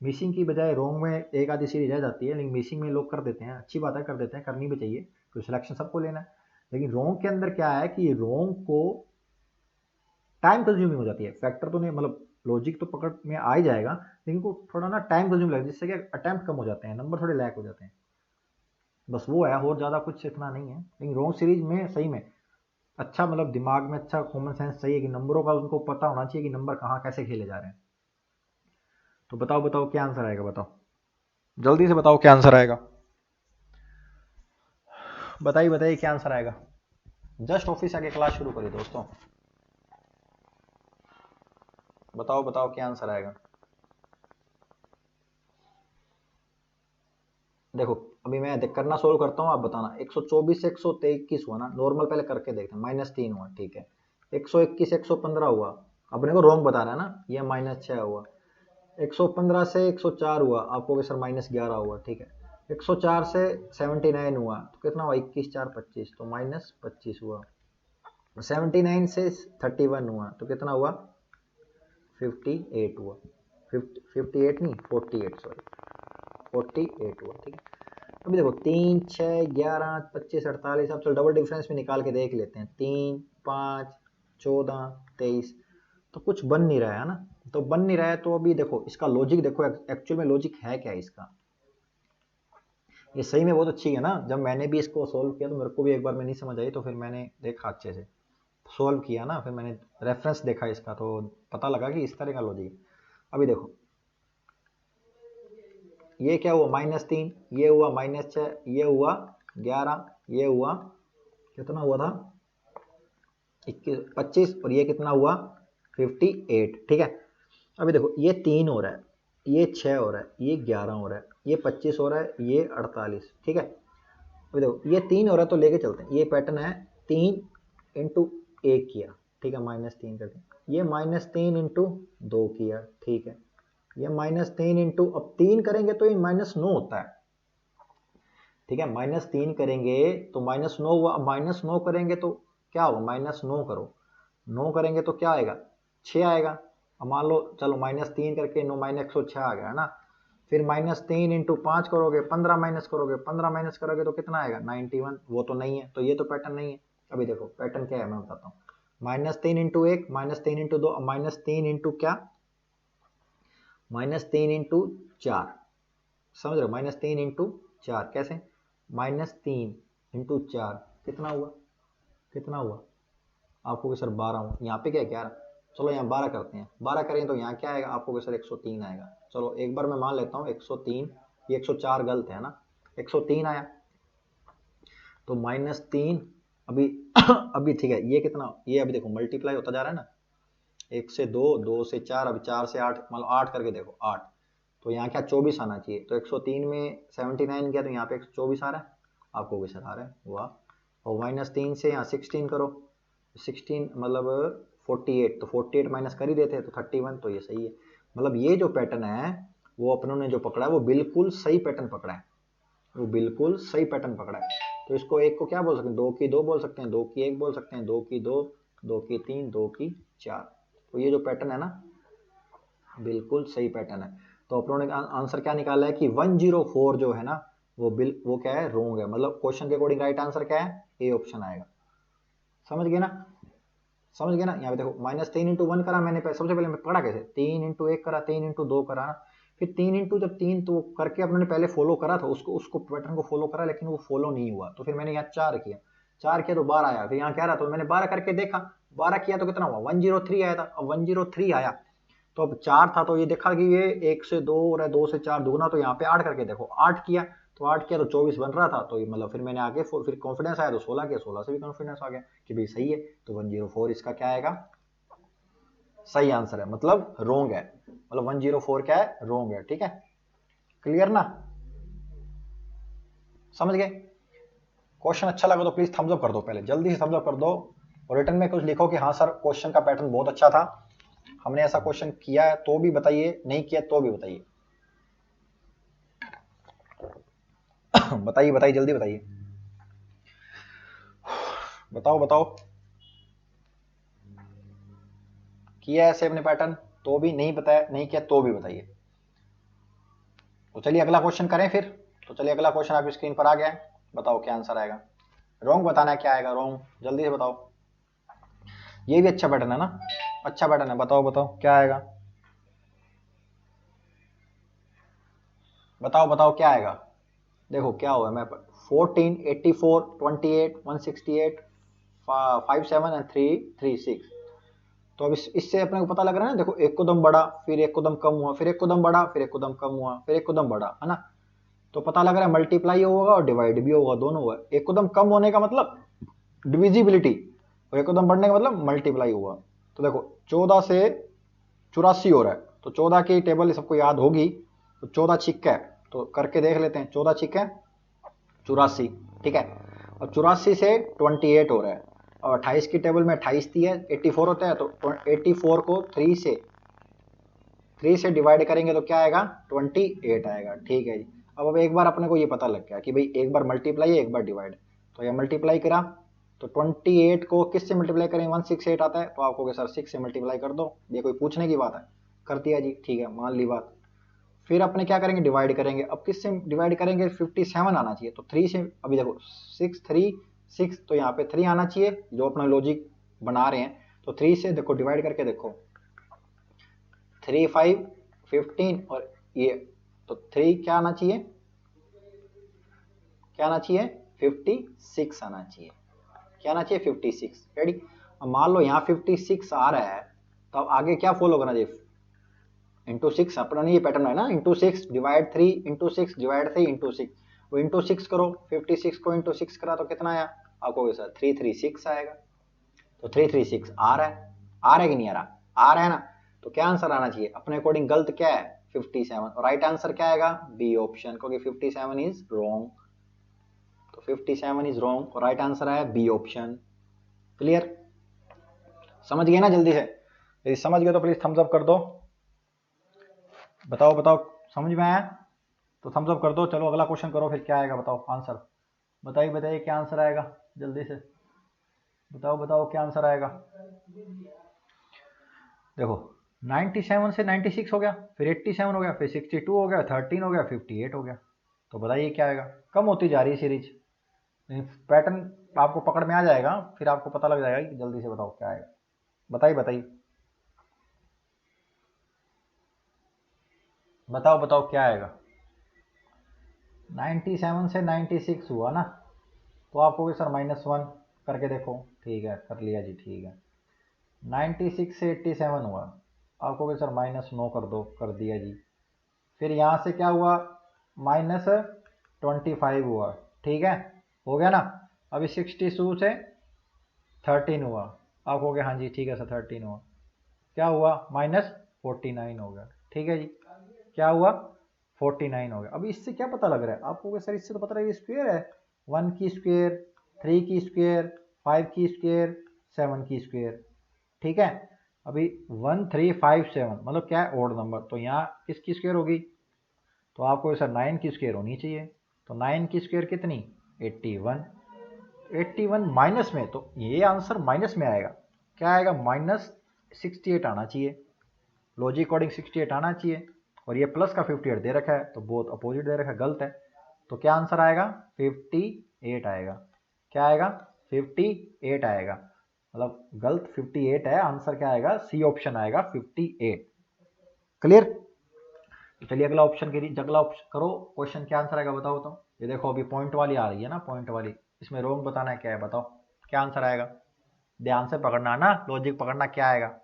मिसिंग की बजाय रोंग में एक आधी सीरीज रह जाती है, लेकिन मिसिंग में लोग कर देते हैं, अच्छी बात है कर देते हैं, करनी भी चाहिए, तो सिलेक्शन सबको लेना है। लेकिन रोंग के अंदर क्या है कि रोंग को टाइम कंज्यूमिंग हो जाती है, फैक्टर तो नहीं मतलब लॉजिक तो पकड़ में आ ही जाएगा, लेकिन को थोड़ा ना टाइम कंज्यूम लगता है, जिससे कि अटेम्प्ट कम हो जाते हैं, नंबर थोड़े लैक हो जाते हैं, बस वो है, और ज़्यादा कुछ इतना नहीं है। लेकिन रोंग सीरीज में सही में अच्छा मतलब दिमाग में अच्छा कॉमन सेंस चाहिए कि नंबरों का उनको पता होना चाहिए कि नंबर कहाँ कैसे खेले जा रहे हैं। तो बताओ बताओ क्या आंसर आएगा, बताओ जल्दी से बताओ क्या आंसर आएगा, बताइए बताइए क्या आंसर आएगा। जस्ट ऑफिस आके क्लास शुरू करिए दोस्तों, बताओ बताओ क्या आंसर आएगा। देखो अभी मैं करना सोल्व करता हूँ, आप बताना। 124 से 123 हुआ ना, नॉर्मल पहले करके देखते हैं, -3 हुआ ठीक है। 121 115 हुआ, अपने को रॉन्ग बता रहा है ना, ये -6 हुआ। 115 से 104 हुआ, आपको सर -11 हुआ ठीक है। 104 से 79 हुआ तो कितना हुआ 21 4 25, तो -25 हुआ। 79 से 31 हुआ तो कितना हुआ 58 हुआ, 58 नहीं 48 सॉरी 48 हुआ ठीक है। अभी देखो 3 6 11 25 48, अब चलो डबल डिफरेंस में निकाल के देख लेते हैं, 3 5 14 23, तो कुछ बन नहीं रहा है ना, तो बन नहीं रहा है। तो अभी देखो इसका लॉजिक देखो, एक्चुअल में लॉजिक है क्या इसका, ये सही में बहुत अच्छी है ना। जब मैंने भी इसको सोल्व किया तो मेरे को भी एक बार में नहीं समझ आई, तो फिर मैंने देखा अच्छे से सोल्व किया ना, फिर मैंने रेफरेंस देखा इसका तो पता लगा कि इस तरह का लॉजिक है। अभी देखो ये क्या हुआ -3, ये हुआ -6, ये हुआ 11, ये हुआ कितना हुआ था 21 25, और ये कितना हुआ 58 ठीक है। अभी देखो ये 3 हो रहा है, ये 6 हो रहा है, ये 11 हो रहा है, ये 25 हो रहा है, ये 48 ठीक है। अभी देखो ये 3 हो रहा है तो लेके चलते हैं, ये पैटर्न है 3 इंटू 1 किया ठीक है, -3 करके, ये -3 इंटू 2 किया ठीक है, ये -3 इंटू, अब 3 करेंगे तो ये -9 होता है ठीक है, -3 करेंगे तो -9 हुआ, अब -9 करेंगे तो क्या होगा, -9 करो, 9 करेंगे तो क्या आएगा 6 आएगा। अब मान लो चलो -3 करके 9 -106 आ गया है ना, फिर -3 इंटू 5 करोगे 15 माइनस करोगे, 15 माइनस करोगे तो कितना आएगा 91, वो तो नहीं है, तो ये तो पैटर्न नहीं है। अभी देखो पैटर्न क्या है मैं बताता हूँ, -3 इंटू 1, -3 इंटू 2, -3 इंटू क्या -3 इंटू 4, समझ रहे हो, -3 इंटू 4 कैसे, -3 इंटू 4 कितना हुआ, कितना हुआ आपको सर 12 हुआ, यहाँ पे क्या है 11, चलो यहाँ 12 करते हैं, 12 करें तो यहाँ क्या आएगा आपको सर 103 आएगा। चलो एक बार मैं मान लेता हूँ 103, ये 104 गलत है ना, 103 आया तो -3, अभी अभी ठीक है, ये कितना, ये अभी देखो मल्टीप्लाई होता जा रहा है ना, 1 से 2, 2 से 4, अभी 4 से 8, मतलब 8 करके देखो 8, तो यहाँ क्या 24 आना चाहिए, तो 103 में 79 किया तो यहाँ पे 124 आ रहा है, आपको कहोगे सर आ रहा है, वाह। और -3 से यहाँ 16 करो, 16 मतलब 48, तो 48 माइनस कर ही देते हैं तो 31, तो ये सही है। मतलब ये जो पैटर्न है वो अपनों ने जो पकड़ा है वो बिल्कुल सही पैटर्न पकड़ा है, वो बिल्कुल सही पैटर्न पकड़ा है। तो इसको एक को क्या बोल सकते हैं, 2 की 2 बोल सकते हैं, 2 की 1 बोल सकते हैं, 2 की 2, 2 की 3, 2 की 4। तो ये जो पैटर्न है ना बिल्कुल सही पैटर्न है। तो अपनों ने आंसर क्या निकाला है कि 104 जो है ना वो क्या है, रोंग है। मतलब क्वेश्चन के अकॉर्डिंग राइट आंसर क्या है, ए ऑप्शन आएगा। समझ गए ना, समझ गए ना। यहाँ पे देखो -3 × 1 करा मैंने, सबसे पहले मैं पढ़ा कैसे, 3 × 1 करा, 3 × 2 करा, फिर 3 इंटू जब 3 तो करके अपने पहले फॉलो करा था उसको पैटर्न को फॉलो करा, लेकिन वो फॉलो नहीं हुआ। तो फिर मैंने यहाँ 4 किया, 4 किया तो 12 आया। फिर यहाँ क्या रहा, तो मैंने 12 करके देखा, 12 किया तो कितना हुआ, 103 आया था। अब 103 आया तो अब 4 था, तो ये देखा कि ये 1 से 2 और 2 से 4 दुगना, तो यहाँ पे 8 करके देखो, 8 किया तो 8 किया तो 24 बन रहा था। तो मतलब फिर मैंने आगे फिर कॉन्फिडेंस आया तो 16 किया, 16 से भी कॉन्फिडेंस आ गया कि भाई सही है। तो 104 इसका क्या आएगा, सही आंसर है, मतलब रोंग है। मतलब 104 क्या है, रोंग है। ठीक है, क्लियर ना, समझ गए। क्वेश्चन अच्छा लगा तो प्लीज थम्स अप कर दो, पहले जल्दी से थम्स अप कर दो, और रिटर्न में कुछ लिखो कि हाँ सर क्वेश्चन का पैटर्न बहुत अच्छा था, हमने ऐसा क्वेश्चन किया है तो भी बताइए, नहीं किया तो भी बताइए। बताइए बताइए, जल्दी बताइए, बताओ बताओ। किया ऐसे अपने पैटर्न तो भी नहीं बताया, नहीं किया तो भी बताइए। तो चलिए अगला क्वेश्चन करें फिर। तो चलिए अगला क्वेश्चन आपकी स्क्रीन पर आ गया है, बताओ क्या आंसर आएगा। रॉन्ग बताना है, क्या आएगा रॉन्ग, जल्दी से बताओ। ये भी अच्छा पैटर्न है ना, अच्छा पैटर्न है, बताओ बताओ क्या आएगा, बताओ बताओ क्या आएगा। देखो क्या हुआ, मैं 14, 84, 28, 168, 57 एंड 336। तो अब इससे अपने को पता लग रहा है ना, देखो एक कदम बढ़ा, फिर एक कदम कम हुआ, फिर एक कदम बढ़ा, फिर एक कदम कम हुआ, फिर एक कदम बढ़ा, है ना। तो पता लग रहा है मल्टीप्लाई होगा और डिवाइड भी होगा, दोनों हुआ। एक कदम कम होने का मतलब डिविजिबिलिटी, और एक कदम बढ़ने का मतलब मल्टीप्लाई हुआ। तो देखो 14 से 84 हो रहा है, तो 14 की टेबल सबको याद होगी, तो 14 छिक्का है, तो करके देख लेते हैं, 14 छिक्का 84, ठीक है। और 84 से 28 हो रहा है, और 28 की टेबल में 28 दी है, 84 होता है, तो 84 को 3 से डिवाइड करेंगे तो क्या आएगा, 28 आएगा। ठीक है जी। अब एक बार अपने को ये पता लग गया कि भाई एक बार मल्टीप्लाई है एक बार डिवाइड, तो ये मल्टीप्लाई करा, तो 28 को किस से मल्टीप्लाई करेंगे, 168 आता है, तो आप कहोगे सर 6 से मल्टीप्लाई कर दो, ये कोई पूछने की बात है, कर दिया जी, ठीक है मान ली बात। फिर अपने क्या करेंगे, डिवाइड करेंगे। अब किससे डिवाइड करेंगे, 57 आना चाहिए, तो 3 से, अभी देखो 6 3 6, तो यहाँ पे 3 आना चाहिए, जो अपना लॉजिक बना रहे हैं। तो 3 से देखो डिवाइड करके देखो, 3 5 15, और ये तो 3 क्या आना चाहिए, क्या आना चाहिए, 56 आना चाहिए, क्या आना चाहिए, 56। रेडी। अब मान लो यहाँ 56 आ रहा है, तो अब आगे क्या फॉलो करना चाहिए, इंटू 6, अपना नहीं ये पैटर्न है ना, into 6 divide 3, into 6 divide 3, into 6, वो इंटू 6 करो, 56 को इंटू 6 करा तो कितना आया, आपको सर 336 आएगा। तो 336 आ रहा है, आ रहा है कि नहीं आ रहा, आ रहा है ना। तो क्या आंसर आना चाहिए अपने अकॉर्डिंग, गलत क्या है, 57, और राइट आंसर क्या आएगा, बी ऑप्शन, क्योंकि 57 इज रॉन्ग। तो 57 इज रॉन्ग, और राइट आंसर आया बी ऑप्शन। क्लियर, समझ गए ना, जल्दी से, यदि समझ गए तो प्लीज थम्स अप कर दो, बताओ बताओ समझ में आया तो थम्स अप कर दो। चलो अगला क्वेश्चन करो, फिर क्या आएगा बताओ आंसर, बताइए बताइए क्या आंसर आएगा, जल्दी से बताओ बताओ क्या आंसर आएगा। देखो 97 से 96 हो गया, फिर 87 हो गया, फिर 62 हो गया, 13 हो गया, 58 हो गया। तो बताइए क्या आएगा, कम होती जा रही है सीरीज, पैटर्न आपको पकड़ में आ जाएगा, फिर आपको पता लग जाएगा कि जल्दी से बताओ क्या आएगा, बताइए बताइए बताओ बताओ क्या आएगा। 97 से 96 हुआ ना, तो आप कहोगे सर -1 करके देखो, ठीक है कर लिया जी, ठीक है। 96 से 87 हुआ, आप कहोगे सर -9 कर दो, कर दिया जी। फिर यहाँ से क्या हुआ, -25 हुआ, ठीक है, हो गया ना। अभी 62 से 13 हुआ, आप कहोगे हाँ जी ठीक है सर 13 हुआ, क्या हुआ, -49 हो गया, ठीक है जी, क्या हुआ 49 हो गया। अभी इससे क्या पता लग रहा है, आप कहोगे सर इससे तो पता लग रहा है स्क्वायर है, 1 की स्क्वायर, 3 की स्क्वायर, 5 की स्क्वायर, 7 की स्क्वायर। ठीक है, अभी 1 3 5 7 मतलब क्या है, ओड नंबर, तो यहाँ किसकी स्क्वायर होगी, तो आपको सर 9 की स्क्वायर होनी चाहिए। तो 9 की स्क्वायर कितनी, 81। 81 माइनस में, तो ये आंसर माइनस में आएगा, क्या आएगा, -68 आना चाहिए, लॉजिक अकॉर्डिंग 68 आना चाहिए, और ये प्लस का 58 दे रखा है, तो बहुत अपोजिट दे रखा है, गलत है। तो क्या आंसर आएगा, 58 आएगा, क्या आएगा, 58 आएगा, मतलब गलत 58 है, आंसर क्या आएगा, सी ऑप्शन आएगा 58। क्लियर। तो चलिए अगला ऑप्शन अगला ऑप्शन करो, क्वेश्चन क्या आंसर आएगा बताओ। तो ये देखो अभी पॉइंट वाली आ रही है ना, पॉइंट वाली, इसमें रोंग बताना है क्या है, बताओ क्या आंसर आएगा, ध्यान से पकड़ना ना, लॉजिक पकड़ना, क्या आएगा।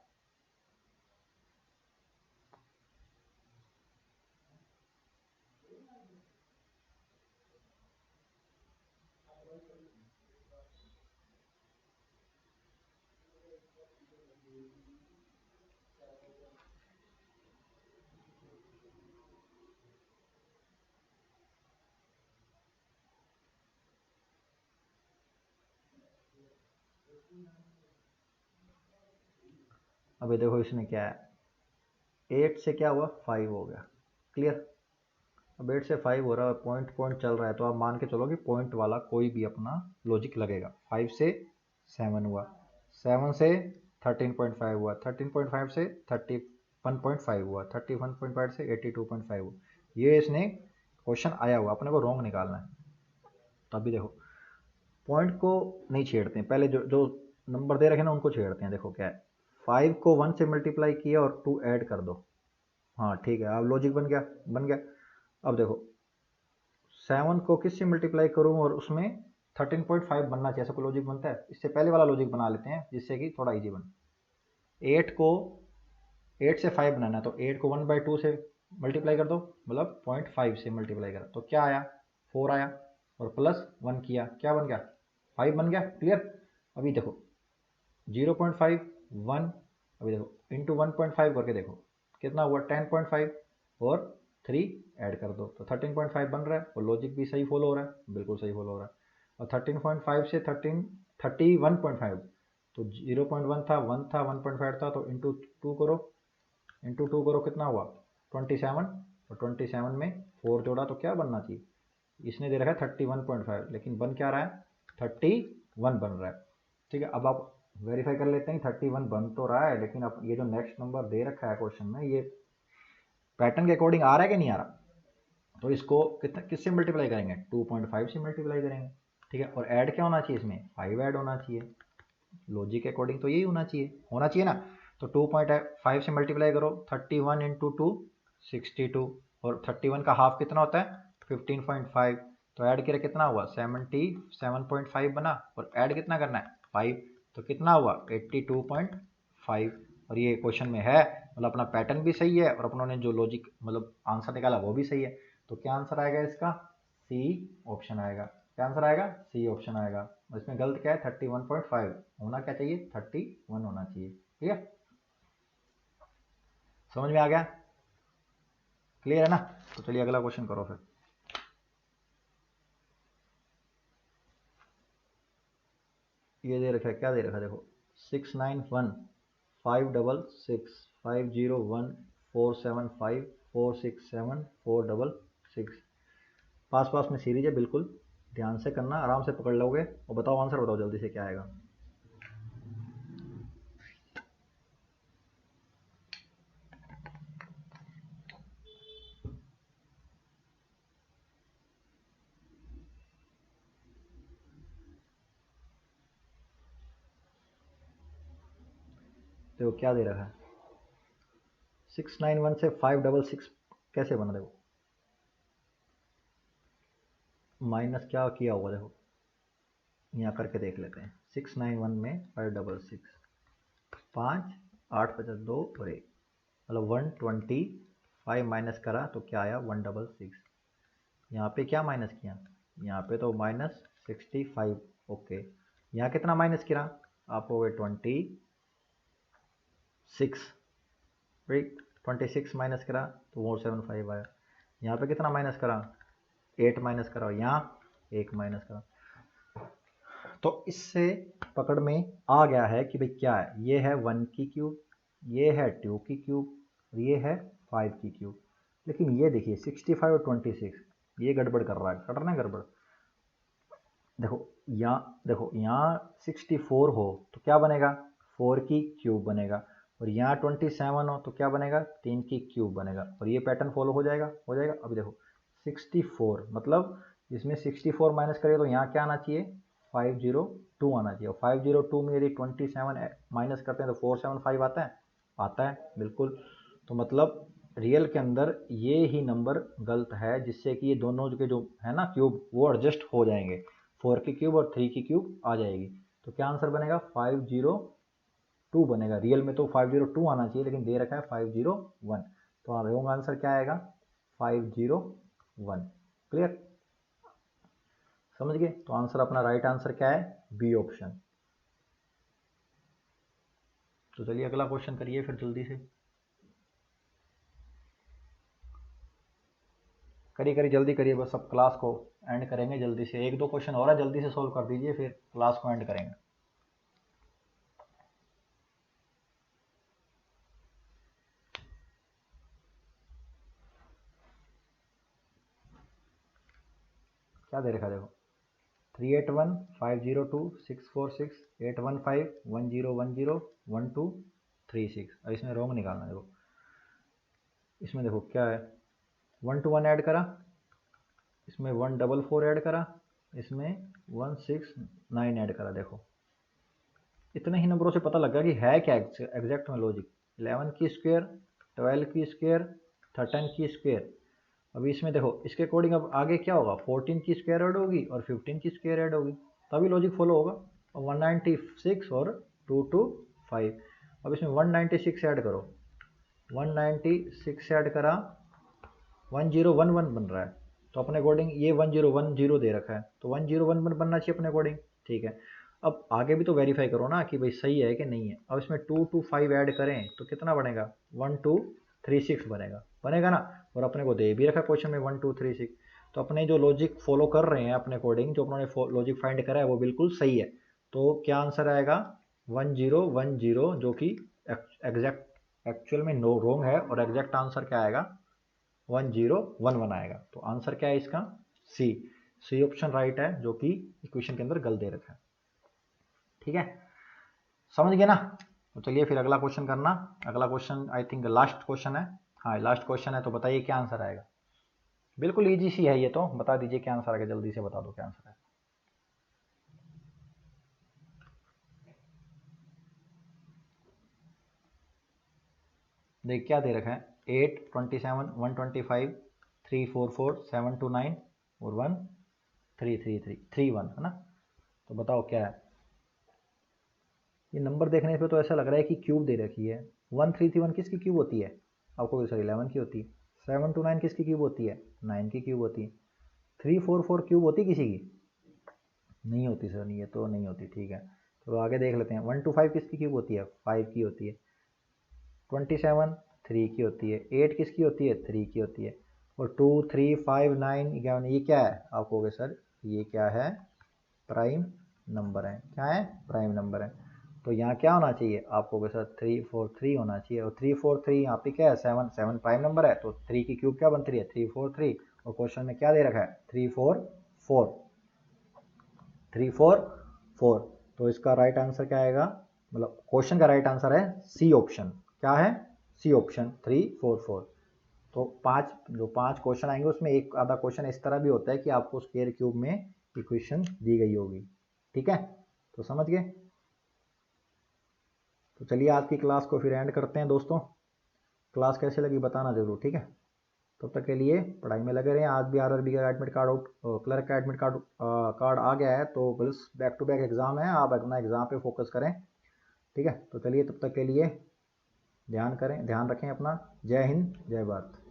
अभी देखो इसमें क्या है, 8 से क्या हुआ, 5 हो गया। क्लियर। अब 8 से 5 हो रहा है, पॉइंट पॉइंट चल रहा है, तो आप मान के चलो कि पॉइंट वाला कोई भी अपना लॉजिक लगेगा। 5 से 7 हुआ, 7 से 13.5 हुआ, 13.5 से 31.5 हुआ, 31.5 से 82.5 हुआ। ये इसने क्वेश्चन आया हुआ, अपने को रॉन्ग निकालना है। तो अभी देखो पॉइंट को नहीं छेड़ते हैं, पहले जो जो नंबर दे रखे ना उनको छेड़ते हैं। देखो क्या है, 5 को 1 से मल्टीप्लाई किया और 2 ऐड कर दो, हाँ ठीक है, अब लॉजिक बन गया, बन गया। अब देखो 7 को किससे मल्टीप्लाई करूँ और उसमें 13.5 बनना चाहिए, ऐसा कोई लॉजिक बनता है, इससे पहले वाला लॉजिक बना लेते हैं जिससे कि थोड़ा इजी बने। 8 को 8 से 5 बनाना है, तो 8 को 1/2 से मल्टीप्लाई कर दो, मतलब 0.5 से मल्टीप्लाई करा, तो क्या आया, 4 आया, और प्लस 1 किया, क्या बन गया, 5 बन गया। क्लियर। अभी देखो 0.5 1, अभी देखो इंटू 1.5 करके देखो कितना हुआ, 10.5, और 3 ऐड कर दो, तो 13.5 बन रहा है, और लॉजिक भी सही फॉलो हो रहा है, बिल्कुल सही फॉलो हो रहा है। और 13.5 से 31.5, तो 0.1 था, 1 था, 1.5 था, तो इंटू 2 करो, इंटू 2 करो, कितना हुआ, 27, और 27 में 4 जोड़ा तो क्या बनना चाहिए, इसने दे रखा है 31.5, लेकिन बन क्या रहा है, 31 बन रहा है। ठीक है, अब आप वेरीफाई कर लेते हैं, 31 बन तो रहा है, लेकिन अब ये जो नेक्स्ट नंबर दे रखा है क्वेश्चन में, ये पैटर्न के अकॉर्डिंग आ रहा है कि नहीं आ रहा, तो इसको कितना किससे मल्टीप्लाई करेंगे, 2.5 से मल्टीप्लाई करेंगे। ठीक है, और ऐड क्या होना चाहिए इसमें, 5 ऐड होना चाहिए, लॉजिक के अकॉर्डिंग तो यही होना चाहिए ना। तो 2.5 से मल्टीप्लाई करो, 31 इंटू 2 62, और 31 का हाफ कितना होता है, 15.5, तो ऐड करें कितना हुआ, 77.5 बना, और ऐड कितना करना है, 5, तो कितना हुआ 82.5। और ये क्वेश्चन में है, मतलब अपना पैटर्न भी सही है, और अपनों ने जो लॉजिक मतलब आंसर निकाला वो भी सही है। तो क्या आंसर आएगा इसका, सी ऑप्शन आएगा। क्या आंसर आएगा, सी ऑप्शन आएगा। और इसमें गलत क्या है, 31.5 होना क्या चाहिए, 31 होना चाहिए। ठीक है, समझ में आ गया, क्लियर है ना। तो चलिए अगला क्वेश्चन करो फिर। ये दे रखा है, क्या दे रखा है, देखो 691 566 501 475 467 466, पास पास में सीरीज है, बिल्कुल ध्यान से करना, आराम से पकड़ लोगे। और बताओ आंसर, बताओ जल्दी से क्या आएगा। देखो क्या दे रखा है, 691 से 566 कैसे बना, देखो माइनस क्या किया होगा, देखो यहाँ करके देख लेते हैं। 691 में 566, 5 8 50 2 और 1, मतलब 125 माइनस करा तो क्या आया, 166। यहाँ पे क्या माइनस किया, यहाँ पे तो -65। ओके, यहाँ कितना माइनस किया, आप हो गए 26, राइट, 26 माइनस करा तो 475 आया। यहाँ पे कितना माइनस करा, 8 माइनस करा, यहाँ 1 माइनस करा, तो इससे पकड़ में आ गया है कि भाई क्या है, ये है 1 की क्यूब, ये है 2 की क्यूब, ये है 5 की क्यूब। लेकिन ये देखिए 65 और 26 ये गड़बड़ कर रहा है, कर रहा है गड़बड़। देखो यहाँ 64 हो तो क्या बनेगा, 4 की क्यूब बनेगा, और यहाँ 27 हो तो क्या बनेगा, 3 की क्यूब बनेगा, और ये पैटर्न फॉलो हो जाएगा। अभी देखो 64 मतलब इसमें 64 माइनस करें तो यहाँ क्या आना चाहिए, 502 आना चाहिए, और 502 में यदि 27 माइनस करते हैं तो 475 आता है बिल्कुल। तो मतलब रियल के अंदर ये ही नंबर गलत है, जिससे कि ये दोनों के जो है ना क्यूब वो एडजस्ट हो जाएंगे, 4 की क्यूब और 3 की क्यूब आ जाएगी। तो क्या आंसर बनेगा, 502 बनेगा। रियल में तो 502 आना चाहिए, लेकिन दे रखा है 501। तो रॉन्ग आंसर क्या आएगा, 501। क्लियर, समझ गए। तो आंसर अपना राइट आंसर क्या है, बी ऑप्शन। तो चलिए अगला क्वेश्चन करिए फिर जल्दी से, करिए जल्दी करिए, बस अब क्लास को एंड करेंगे जल्दी से। 1-2 क्वेश्चन और है, जल्दी से सोल्व कर दीजिए, फिर क्लास को एंड करेंगे। क्या दे रखा है देखो, 381 502 646 815 1010 1236। अब इसमें रॉन्ग निकालना। देखो इसमें देखो क्या है, 1 to 1 ऐड करा, इसमें 144 ऐड करा, इसमें 169 ऐड करा। देखो इतने ही नंबरों से पता लगा कि है क्या एग्जैक्ट में लॉजिक। 11 की स्क्वायर, 12 की स्क्वायर, 13 की स्क्वायर। अभी इसमें देखो इसके अकॉर्डिंग अब आगे क्या होगा, 14 की स्क्वायर ऐड होगी और 15 की स्क्वायर ऐड होगी, तभी लॉजिक फॉलो होगा। और 196 और 225। अब इसमें 196 ऐड करो, 196 ऐड करा, 1011 बन रहा है। तो अपने अकॉर्डिंग ये 1010 दे रखा है, तो 1011 बनना चाहिए अपने अकॉर्डिंग। ठीक है, अब आगे भी तो वेरीफाई करो ना कि भाई सही है कि नहीं है। अब इसमें 225 ऐड करें तो कितना बनेगा, 1236 बनेगा ना। और अपने को दे भी रखा क्वेश्चन में 1236। तो अपने जो लॉजिक फॉलो कर रहे हैं अपने अकॉर्डिंग, जो अपने लॉजिक फाइंड करा है वो बिल्कुल सही है। तो क्या आंसर आएगा, 1010, जो कि एग्जैक्ट एक्चुअल में नो रॉन्ग है, और एग्जैक्ट आंसर क्या आएगा, 1011 आएगा। तो आंसर क्या है इसका, सी ऑप्शन राइट है, जो कि इक्वेशन के अंदर गलत दे रखा है। ठीक है, समझ गए ना। तो चलिए फिर अगला क्वेश्चन करना। अगला question I think last question है। हाँ लास्ट क्वेश्चन है, तो बताइए क्या आंसर आएगा। बिल्कुल इजी सी है ये, तो बता दीजिए क्या आंसर आएगा, जल्दी से बता दो क्या आंसर है। देख क्या दे रखा है, 8, 27, 125, 344, 729 और 1333 है ना। तो बताओ क्या है। ये नंबर देखने पे तो ऐसा लग रहा है कि क्यूब दे रखी है। 1331 किसकी क्यूब होती है, आपको सर 11 की होती है। 729 किसकी क्यूब होती है, 9 की क्यूब होती है। 344 क्यूब होती किसी की, नहीं होती सर, ये तो नहीं होती। ठीक है, तो आगे देख लेते हैं। 125 किसकी क्यूब होती है, 5 की होती है। 27 3 की होती है। 8 किसकी होती है, 3 की होती है। और 2 3 5 9 11 ये क्या है, आप कहोगे सर ये क्या है, प्राइम नंबर है। क्या है, प्राइम नंबर है। तो यहाँ क्या होना चाहिए, आपको कहोगे सर 343 होना चाहिए। और 343 यहाँ पे क्या है, 7 प्राइम नंबर है, तो 3 की क्यूब क्या बनती है, 343। और क्वेश्चन में क्या दे रखा है, 344। तो इसका राइट आंसर क्या आएगा, मतलब क्वेश्चन का राइट आंसर है सी ऑप्शन। क्या है, सी ऑप्शन 344। तो जो पांच क्वेश्चन आएंगे उसमें एक आधा क्वेश्चन इस तरह भी होता है कि आपको स्क्वायर क्यूब में इक्वेशन दी गई होगी। ठीक है, तो समझ गए। तो चलिए आज की क्लास को फिर एंड करते हैं दोस्तों। क्लास कैसे लगी बताना जरूर, ठीक है। तब तक के लिए पढ़ाई में लगे रहें। आज भी आरआरबी का एडमिट कार्ड आउट, क्लर्क का एडमिट कार्ड आ गया है, तो बस बैक टू बैक एग्जाम है, आप अपना एग्जाम पे फोकस करें। ठीक है, तो चलिए तब तक के लिए ध्यान रखें अपना। जय हिंद, जय भारत।